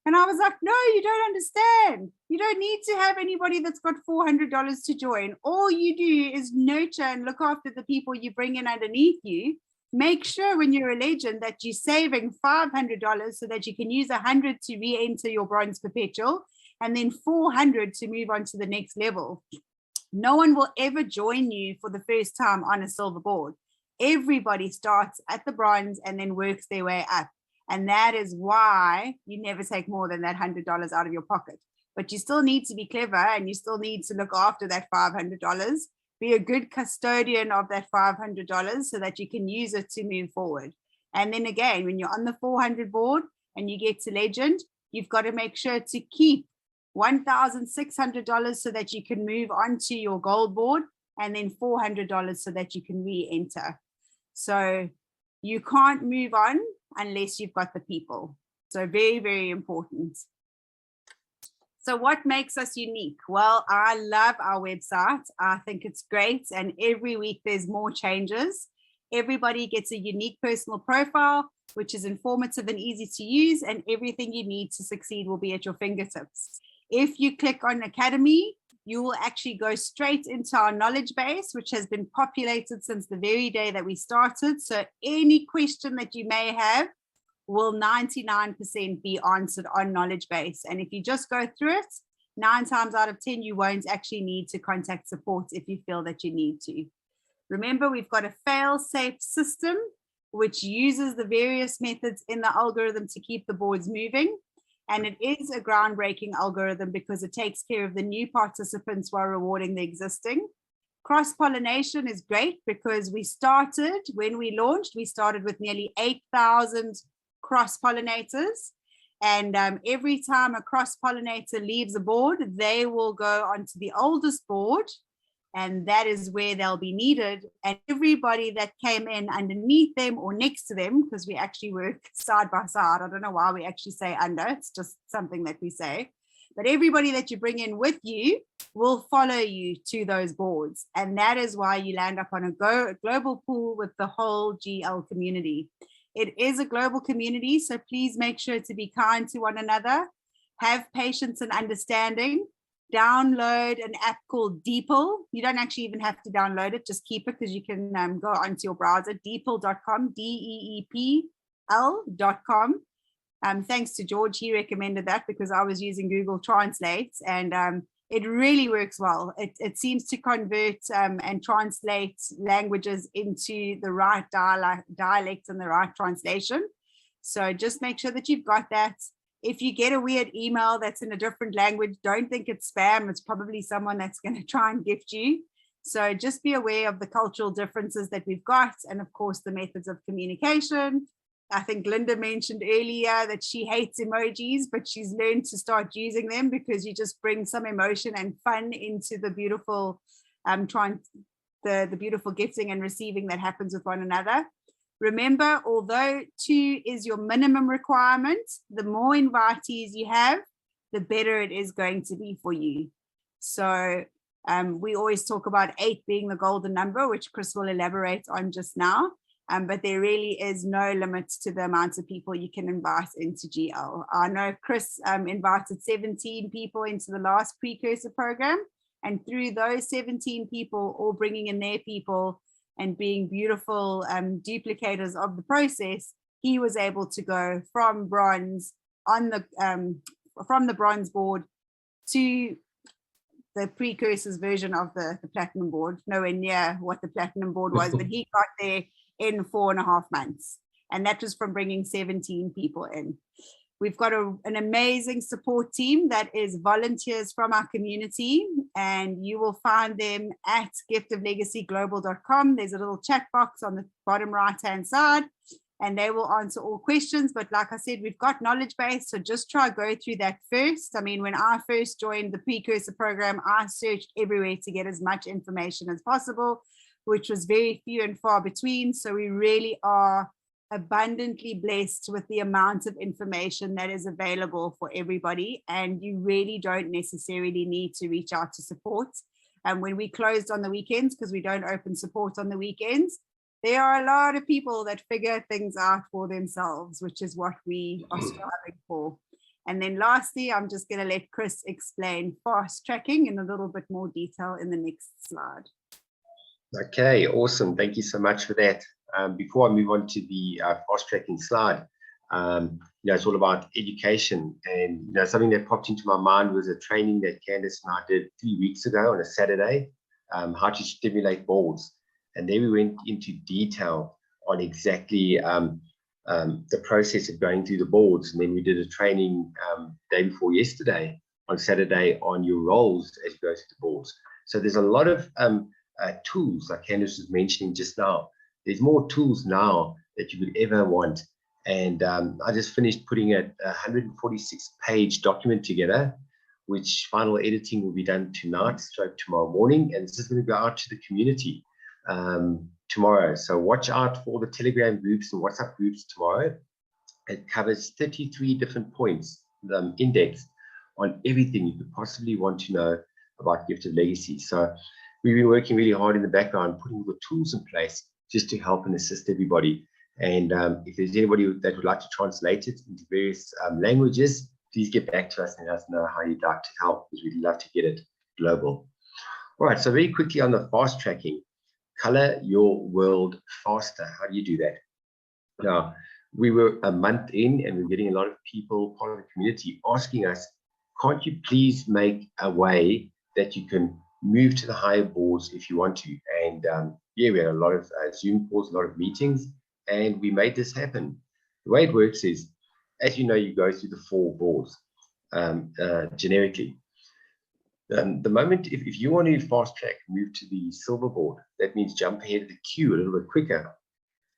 And I was like, no, you don't understand. You don't need to have anybody that's got $400 to join. All you do is nurture and look after the people you bring in underneath you. make sure when you're a legend that you're saving $500 so that you can use 100 to re-enter your bronze perpetual, and then 400 to move on to the next level. No one will ever join you for the first time on a silver board. Everybody starts at the bronze and then works their way up. And that is why you never take more than that $100 out of your pocket. But you still need to be clever, and you still need to look after that $500. Be a good custodian of that $500 so that you can use it to move forward. And then again, when you're on the 400 board and you get to legend, you've got to make sure to keep $1,600 so that you can move on to your gold board, and then $400 so that you can re-enter. So you can't move on unless you've got the people. So very, very important. So what makes us unique? Well, I love our website. I think it's great. And every week there's more changes. Everybody gets a unique personal profile, which is informative and easy to use, and everything you need to succeed will be at your fingertips. If you click on Academy, you will actually go straight into our knowledge base, which has been populated since the very day that we started. So any question that you may have will 99% be answered on knowledge base. And if you just go through it, 9 times out of 10, you won't actually need to contact support if you feel that you need to. Remember, we've got a fail-safe system, which uses the various methods in the algorithm to keep the boards moving. And it is a groundbreaking algorithm because it takes care of the new participants while rewarding the existing. Cross-pollination is great because when we launched, we started with nearly 8,000 cross-pollinators. And every time a cross-pollinator leaves a board, they will go onto the oldest board, and that is where they'll be needed. And everybody that came in underneath them or next to them, because we actually work side by side, I don't know why we actually say under, it's just something that we say, but everybody that you bring in with you will follow you to those boards. And that is why you land up on a global pool with the whole GL community. It is a global community, so please make sure to be kind to one another, have patience and understanding. Download an app called Deepl. You don't actually even have to download it, just keep it because you can go onto your browser, deepl.com, deepl.com. Thanks to George, he recommended that because I was using Google Translate, and it really works well. It seems to convert and translate languages into the right dialect and the right translation. So just make sure that you've got that. If you get a weird email that's in a different language, don't think it's spam. It's probably someone that's going to try and gift you. So just be aware of the cultural differences that we've got, and of course the methods of communication. I think Linda mentioned earlier that she hates emojis, but she's learned to start using them because you just bring some emotion and fun into the beautiful the beautiful gifting and receiving that happens with one another. Remember, although 2 is your minimum requirement, the more invitees you have, the better it is going to be for you. So we always talk about 8 being the golden number, which Chris will elaborate on just now. But there really is no limit to the amount of people you can invite into GL. I know Chris invited 17 people into the last precursor program, and through those 17 people all bringing in their people and being beautiful duplicators of the process, he was able to go from bronze from the bronze board to the precursors version of the platinum board, nowhere near what the platinum board was, but he got there in 4.5 months. And that was from bringing 17 people in. We've got an amazing support team that is volunteers from our community, and you will find them at giftoflegacyglobal.com. There's a little chat box on the bottom right-hand side, and they will answer all questions. But like I said, we've got knowledge base, so just try go through that first. I mean, when I first joined the precursor program, I searched everywhere to get as much information as possible, which was very few and far between. So we really are abundantly blessed with the amount of information that is available for everybody, and you really don't necessarily need to reach out to support. And when we closed on the weekends, because we don't open support on the weekends, there are a lot of people that figure things out for themselves, which is what we are striving for. And then lastly, I'm just going to let Chris explain fast tracking in a little bit more detail in the next slide.
Okay, awesome. Thank you so much for that. before I move on to the fast tracking slide, it's all about education. And something that popped into my mind was a training that Candz and I did 3 weeks ago on a Saturday, how to stimulate boards. And then we went into detail on exactly the process of going through the boards. And then we did a training day before yesterday on Saturday on your roles as you go through the boards. So there's a lot of tools, like Candz was mentioning just now. There's more tools now that you could ever want. And I just finished putting a 146-page document together, which final editing will be done tonight, stroke tomorrow morning. And this is going to go out to the community tomorrow. So watch out for the Telegram groups and WhatsApp groups tomorrow. It covers 33 different points, indexed on everything you could possibly want to know about Gifted Legacy. So we've been working really hard in the background, putting all the tools in place just to help and assist everybody. And if there's anybody that would like to translate it into various languages, please get back to us and let us know how you'd like to help, because we'd love to get it global. All right, so very quickly on the fast tracking, color your world faster. How do you do that? Now, we were a month in and we're getting a lot of people, part of the community, asking us, can't you please make a way that you can move to the higher boards if you want to? And yeah, we had a lot of Zoom calls, a lot of meetings, and we made this happen. The way it works is, as you know, you go through the 4 boards generically. The moment, if you want to fast track, move to the silver board, that means jump ahead of the queue a little bit quicker.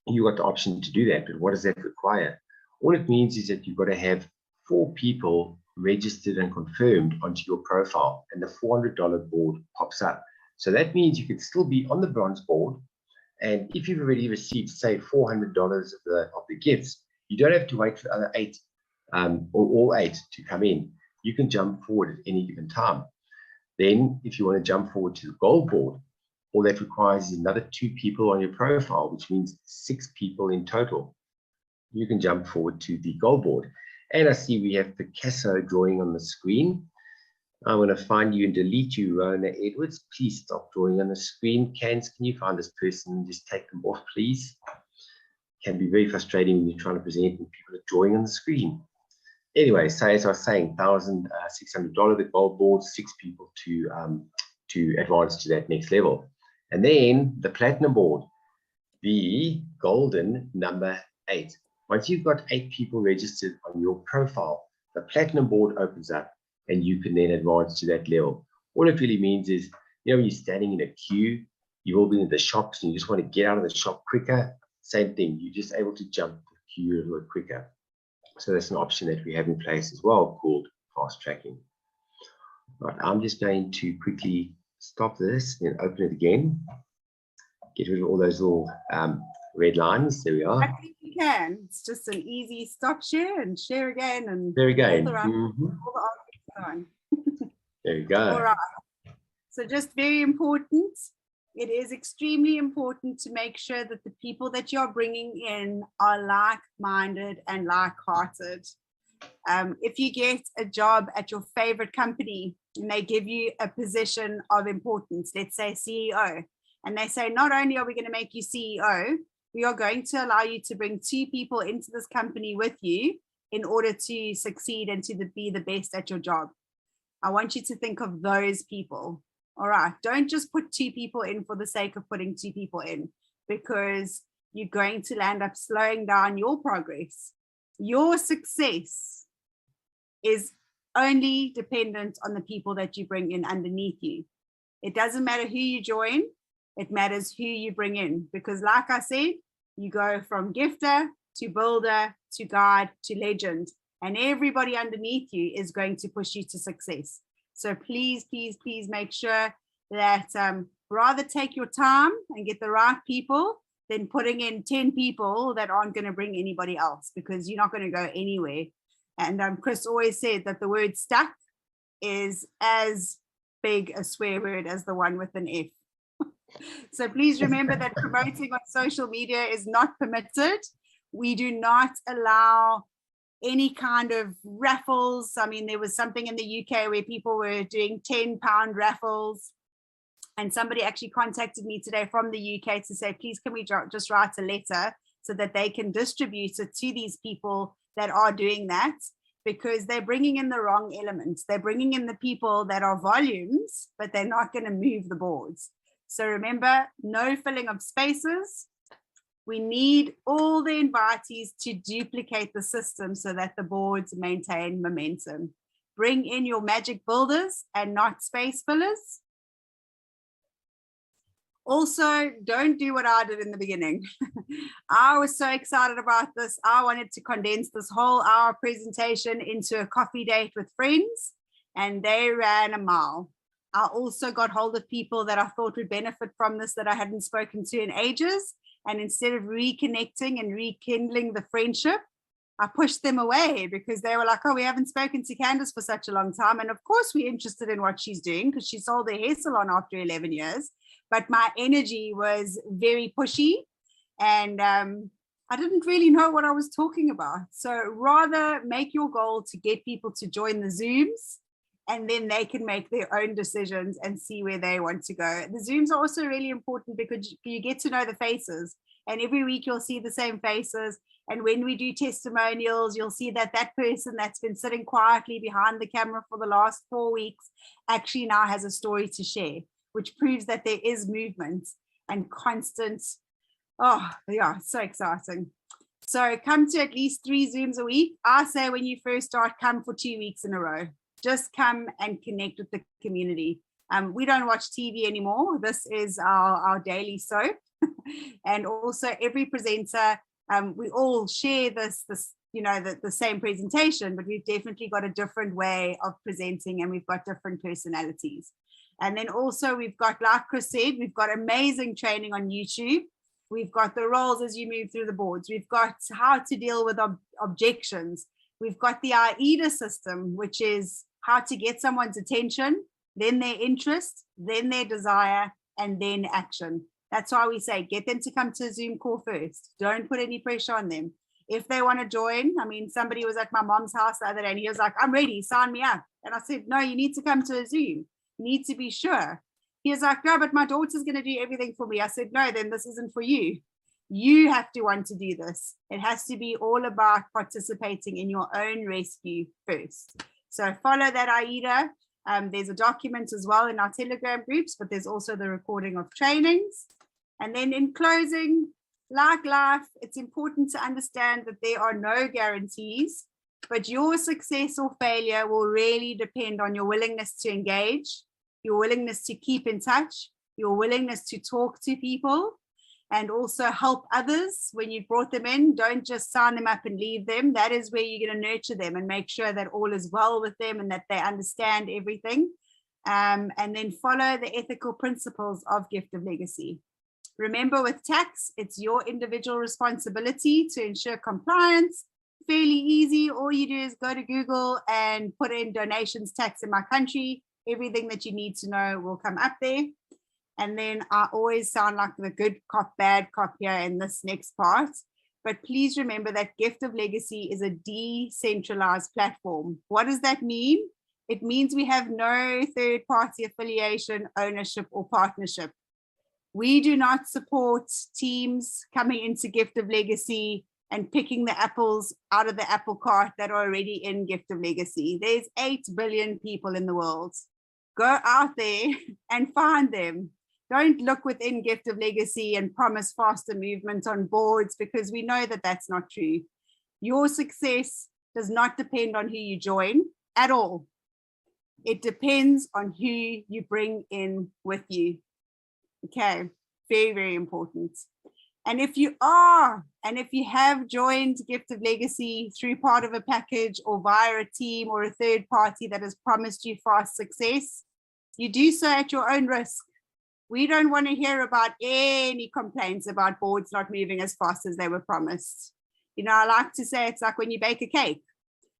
You got the option to do that, but what does that require? All it means is that you've got to have 4 people registered and confirmed onto your profile, and the $400 board pops up. So that means you could still be on the bronze board, and if you've already received, say, $400 of the gifts, you don't have to wait for the other 8 or all 8 to come in. You can jump forward at any given time. Then, if you want to jump forward to the gold board, all that requires is another 2 people on your profile, which means 6 people in total. You can jump forward to the gold board. And I see we have Picasso drawing on the screen. I'm going to find you and delete you, Rona Edwards. Please stop drawing on the screen. Candz, can you find this person and just take them off, please? It can be very frustrating when you're trying to present and people are drawing on the screen. Anyway, so as I was saying, $1,600 the gold board, 6 people to advance to that next level. And then the platinum board, the golden number 8. Once you've got 8 people registered on your profile, the platinum board opens up and you can then advance to that level. All it really means is, when you're standing in a queue, you've all been in the shops and you just want to get out of the shop quicker. Same thing, you're just able to jump the queue a little bit quicker. So that's an option that we have in place as well, called fast tracking. Right, I'm just going to quickly stop this and open it again. Get rid of all those little red lines. There we are.
I think you can. It's just an easy stop share and share again. And
there we go. There we go.
All right. So just very important. It is extremely important to make sure that the people that you're bringing in are like-minded and like-hearted. If you get a job at your favorite company and they give you a position of importance, let's say CEO, and they say, not only are we going to make you CEO, we are going to allow you to bring 2 people into this company with you in order to succeed and to be the best at your job. I want you to think of those people. All right, don't just put 2 people in for the sake of putting 2 people in, because you're going to end up slowing down your progress. Your success is only dependent on the people that you bring in underneath you. It doesn't matter who you join, it matters who you bring in, because like I said, you go from gifter to builder to guide to legend, and everybody underneath you is going to push you to success. So please, please, please make sure that rather take your time and get the right people than putting in 10 people that aren't going to bring anybody else, because you're not going to go anywhere. And Chris always said that the word stuck is as big a swear word as the one with an F. So please remember that promoting on social media is not permitted. We do not allow any kind of raffles. I mean, there was something in the UK where people were doing £10 raffles, And somebody actually contacted me today from the UK to say, please, can we just write a letter so that they can distribute it to these people that are doing that, because they're bringing in the wrong elements. They're bringing in the people that are volumes, but they're not going to move the boards. So remember, no filling of spaces. We need all the invitees to duplicate the system so that the boards maintain momentum. Bring in your magic builders and not space fillers. Also, don't do what I did in the beginning. I was so excited about this. I wanted to condense this whole hour presentation into a coffee date with friends, and they ran a mile. I also got hold of people that I thought would benefit from this that I hadn't spoken to in ages. And instead of reconnecting and rekindling the friendship, I pushed them away because they were like, oh, we haven't spoken to Candz for such a long time. And of course, we're interested in what she's doing because she sold her hair salon after 11 years. But my energy was very pushy, and I didn't really know what I was talking about. So rather make your goal to get people to join the Zooms, and then they can make their own decisions and see where they want to go. The Zooms are also really important because you get to know the faces, and every week you'll see the same faces. And when we do testimonials, you'll see that that person that's been sitting quietly behind the camera for the last 4 weeks actually now has a story to share, which proves that there is movement and constant. Oh, yeah, so exciting. So come to at least 3 Zooms a week. I say when you first start, come for 2 weeks in a row. Just come and connect with the community. We don't watch TV anymore. This is our daily soap. And also every presenter, we all share this the same presentation, but we've definitely got a different way of presenting, and we've got different personalities. And then also we've got, like Chris said, we've got amazing training on YouTube. We've got the roles as you move through the boards. We've got how to deal with objections. We've got the AIDA system, which is how to get someone's attention, then their interest, then their desire, and then action. That's why we say, get them to come to a Zoom call first. Don't put any pressure on them. If they want to join, I mean, somebody was at my mom's house the other day and he was like, I'm ready, sign me up. And I said, no, you need to come to a Zoom. You need to be sure. He was like, no, but my daughter's going to do everything for me. I said, no, then this isn't for you. You have to want to do this. It has to be all about participating in your own rescue first. So follow that AIDA. There's a document as well in our Telegram groups, but there's also the recording of trainings. And then in closing, like life, it's important to understand that there are no guarantees, but your success or failure will really depend on your willingness to engage, your willingness to keep in touch, your willingness to talk to people, and also help others when you brought them in. Don't just sign them up and leave them. That is where you're going to nurture them and make sure that all is well with them and that they understand everything. And then follow the ethical principles of Gift of Legacy. Remember, with tax, it's your individual responsibility to ensure compliance. Fairly easy. All you do is go to Google and put in donations tax in my country. Everything that you need to know will come up there. And then I always sound like the good cop, bad cop here in this next part. But please remember that Gift of Legacy is a decentralized platform. What does that mean? It means we have no third-party affiliation, ownership, or partnership. We do not support teams coming into Gift of Legacy and picking the apples out of the apple cart that are already in Gift of Legacy. There's 8 billion people in the world. Go out there and find them. Don't look within Gift of Legacy and promise faster movement on boards, because we know that that's not true. Your success does not depend on who you join at all. It depends on who you bring in with you. Okay, very, very important. And if you have joined Gift of Legacy through part of a package or via a team or a third party that has promised you fast success, you do so at your own risk. We don't want to hear about any complaints about boards not moving as fast as they were promised. You know, I like to say it's like when you bake a cake.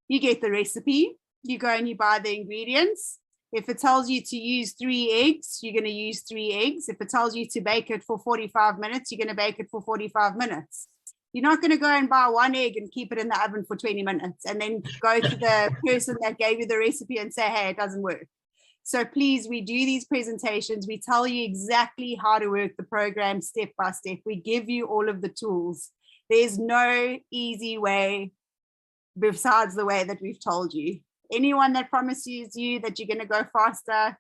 You get the recipe, you go and you buy the ingredients. If it tells you to use 3 eggs, you're going to use 3 eggs. If it tells you to bake it for 45 minutes, you're going to bake it for 45 minutes. You're not going to go and buy 1 egg and keep it in the oven for 20 minutes and then go to the person that gave you the recipe and say, hey, it doesn't work. So please, we do these presentations. We tell you exactly how to work the program step by step. We give you all of the tools. There's no easy way besides the way that we've told you. Anyone that promises you that you're going to go faster,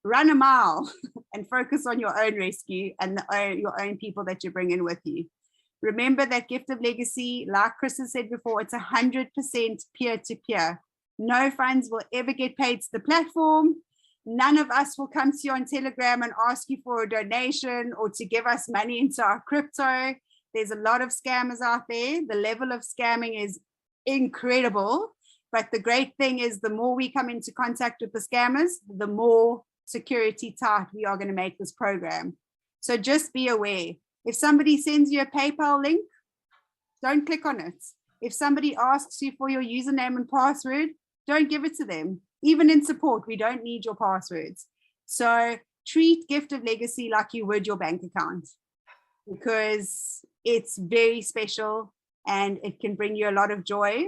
run a mile and focus on your own rescue and your own people that you bring in with you. Remember that gift of legacy, like Chris has said before, it's 100% peer-to-peer. No funds will ever get paid to the platform. None of us will come to you on Telegram and ask you for a donation or to give us money into our crypto. There's a lot of scammers out there. The level of scamming is incredible. But the great thing is the more we come into contact with the scammers, the more security tight we are going to make this program. So just be aware. If somebody sends you a PayPal link, don't click on it. If somebody asks you for your username and password, don't give it to them. Even in support, we don't need your passwords. So treat gift of legacy like you would your bank account, because it's very special and it can bring you a lot of joy.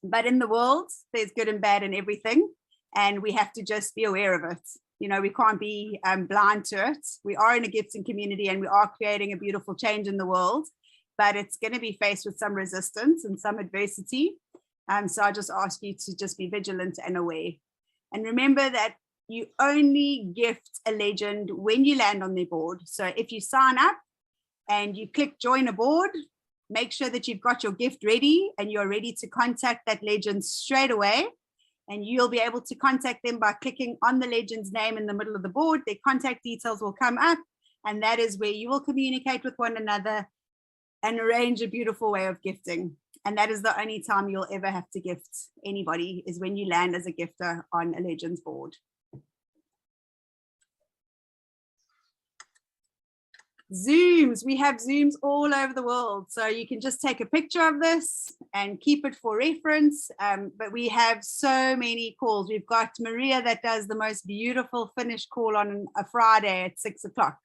But in the world, there's good and bad in everything, and we have to just be aware of it. You know, we can't be blind to it. We are in a gifting community and we are creating a beautiful change in the world, but it's going to be faced with some resistance and some adversity. So I just ask you to just be vigilant and aware. And remember that you only gift a legend when you land on their board. So if you sign up and you click join a board, make sure that you've got your gift ready and you're ready to contact that legend straight away. And you'll be able to contact them by clicking on the legend's name in the middle of the board. Their contact details will come up, and that is where you will communicate with one another and arrange a beautiful way of gifting. And that is the only time you'll ever have to gift anybody, is when you land as a gifter on a legend's board. Zooms, we have Zooms all over the world. So you can just take a picture of this and keep it for reference. But we have so many calls. We've got Maria that does the most beautiful Finnish call on a Friday at 6 o'clock,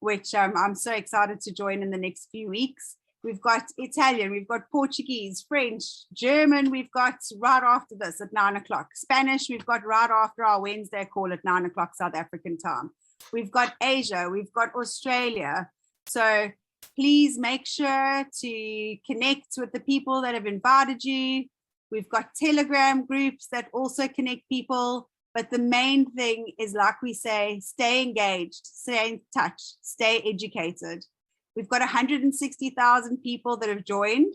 which I'm so excited to join in the next few weeks. We've got Italian, we've got Portuguese, French, German, we've got right after this at 9 o'clock. Spanish, we've got right after our Wednesday call at 9 o'clock South African time. We've got Asia, we've got Australia. So please make sure to connect with the people that have invited you. We've got Telegram groups that also connect people. But the main thing is, like we say, stay engaged, stay in touch, stay educated. We've got 160,000 people that have joined,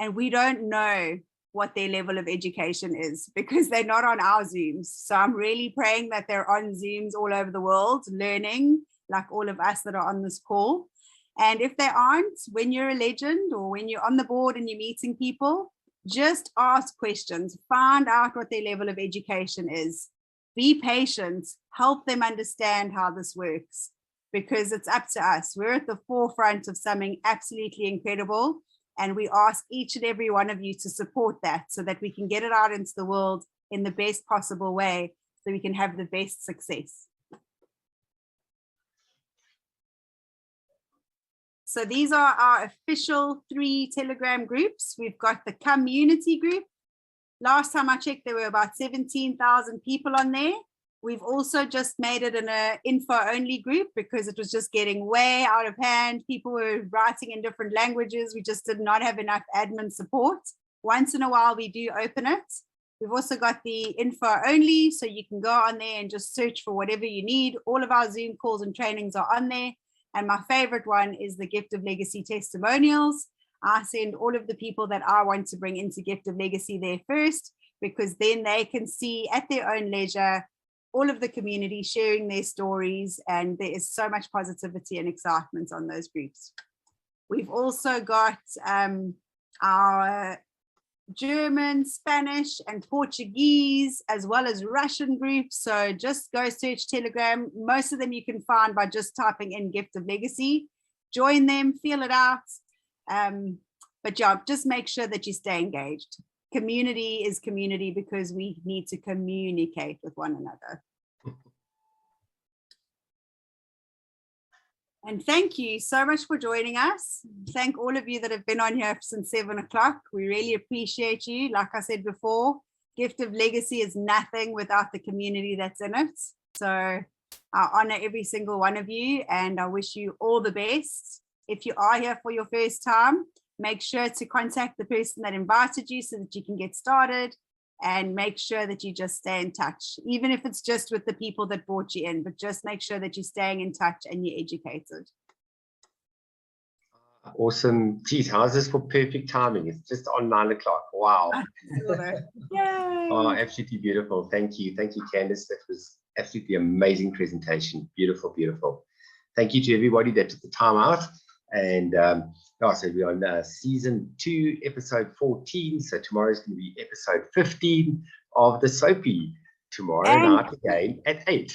and we don't know what their level of education is because they're not on our Zooms. So I'm really praying that they're on Zooms all over the world, learning like all of us that are on this call. And if they aren't, when you're a legend or when you're on the board and you're meeting people, just ask questions, find out what their level of education is. Be patient, help them understand how this works, because it's up to us. We're at the forefront of something absolutely incredible. And we ask each and every one of you to support that so that we can get it out into the world in the best possible way so we can have the best success. So these are our official 3 Telegram groups. We've got the community group. Last time I checked, there were about 17,000 people on there. We've also just made it an info-only group because it was just getting way out of hand. People were writing in different languages. We just did not have enough admin support. Once in a while, we do open it. We've also got the info-only, so you can go on there and just search for whatever you need. All of our Zoom calls and trainings are on there. And my favorite one is the Gift of Legacy testimonials. I send all of the people that I want to bring into Gift of Legacy there first, because then they can see at their own leisure all of the community sharing their stories, and there is so much positivity and excitement on those groups. We've also got our German, Spanish, and Portuguese, as well as Russian groups. So just go search Telegram. Most of them you can find by just typing in Gift of Legacy. Join them, feel it out. But yeah, just make sure that you stay engaged. Community is community because we need to communicate with one another. And thank you so much for joining us. Thank all of you that have been on here since 7 o'clock. We really appreciate you. Like I said before, gift of legacy is nothing without the community that's in it. So I honor every single one of you, and I wish you all the best. If you are here for your first time, make sure to contact the person that invited you so that you can get started, and make sure that you just stay in touch, even if it's just with the people that brought you in, but just make sure that you're staying in touch and you're educated.
Awesome. Geez, how's this for perfect timing? It's just on 9 o'clock. Wow.
Yay.
Oh, absolutely beautiful. Thank you. Thank you, Candz. That was absolutely amazing presentation. Beautiful, beautiful. Thank you to everybody that took the time out. And so we're on season 2, episode 14. So tomorrow is going to be episode 15 of the Soapy. Tomorrow night again at 8.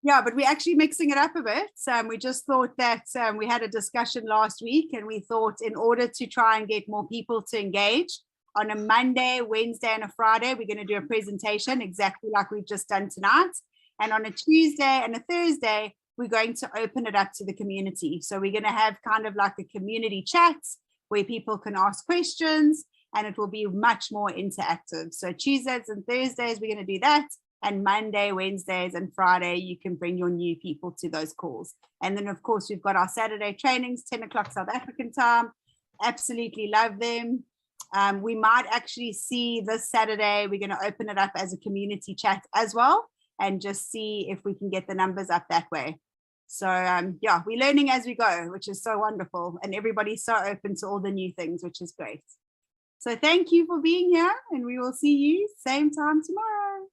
Yeah, but we're actually mixing it up a bit. We just thought that we had a discussion last week, and we thought in order to try and get more people to engage, on a Monday, Wednesday, and a Friday, we're going to do a presentation exactly like we've just done tonight. And on a Tuesday and a Thursday, we're going to open it up to the community. So we're going to have kind of like a community chat where people can ask questions, and it will be much more interactive. So Tuesdays and Thursdays, we're going to do that. And Monday, Wednesdays, and Friday, you can bring your new people to those calls. And then, of course, we've got our Saturday trainings, 10 o'clock South African time. Absolutely love them. We might actually see this Saturday, we're going to open it up as a community chat as well, and just see if we can get the numbers up that way. So, yeah, we're learning as we go, which is so wonderful. And everybody's so open to all the new things, which is great. So thank you for being here, and we will see you same time tomorrow.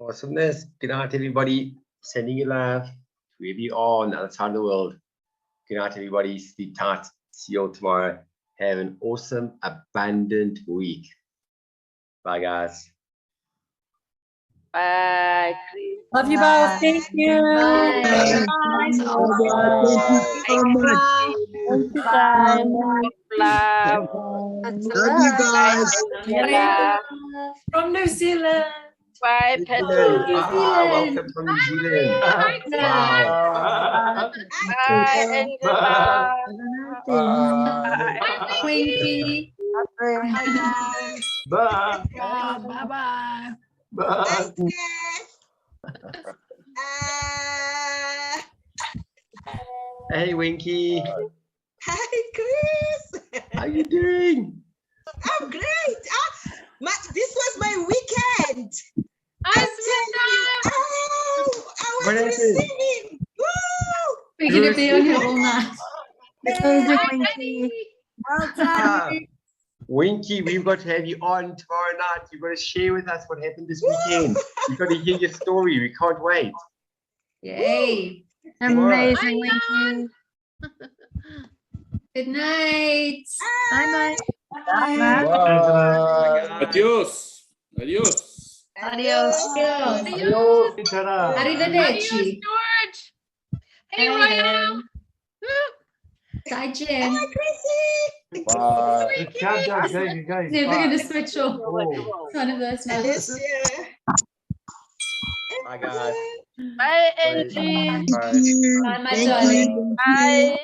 Awesomeness. Good night, everybody. Sending you love to wherever you are on the other side of the world. Good night, everybody. Sleep tight. See you all tomorrow. Have an awesome, abundant week. Bye, guys.
Bye.
Love you both. Thank you.
Bye.
Bye.
Thank you so much.
Bye. Love.
Love you guys.
Love.
From New Zealand.
Bye,
New
Pedro.
Zealand.
Welcome from New Zealand. Wow.
Bye, Angela.
Bye. Winky.
Bye.
Bye.
Bye-bye.
Bye. Hey, Winky.
Hi, Chris.
How you doing?
I'm great. This was my weekend.
I
I
What
was
happened?
receiving. Woo!
We're going to be on here all night.
Well done.
Winky, we've got to have you on tomorrow night. You've got to share with us what happened this weekend. We've got to hear your story. We can't wait.
Yay.
Amazing,
Winky. Good night.
Bye.
Adiós. Adiós.
Adios.
Adiós.
Arrivederci.
George. Hey,
Hey,
Ryan.
Bye, Jen.
Bye, Chrissy.
Never going to switch off. It's one of those nights.
Yes, yeah.
Bye, guys.
Bye, Angie.
Bye.
Thank you.
Bye, my
Thank
darling.
you.
Bye.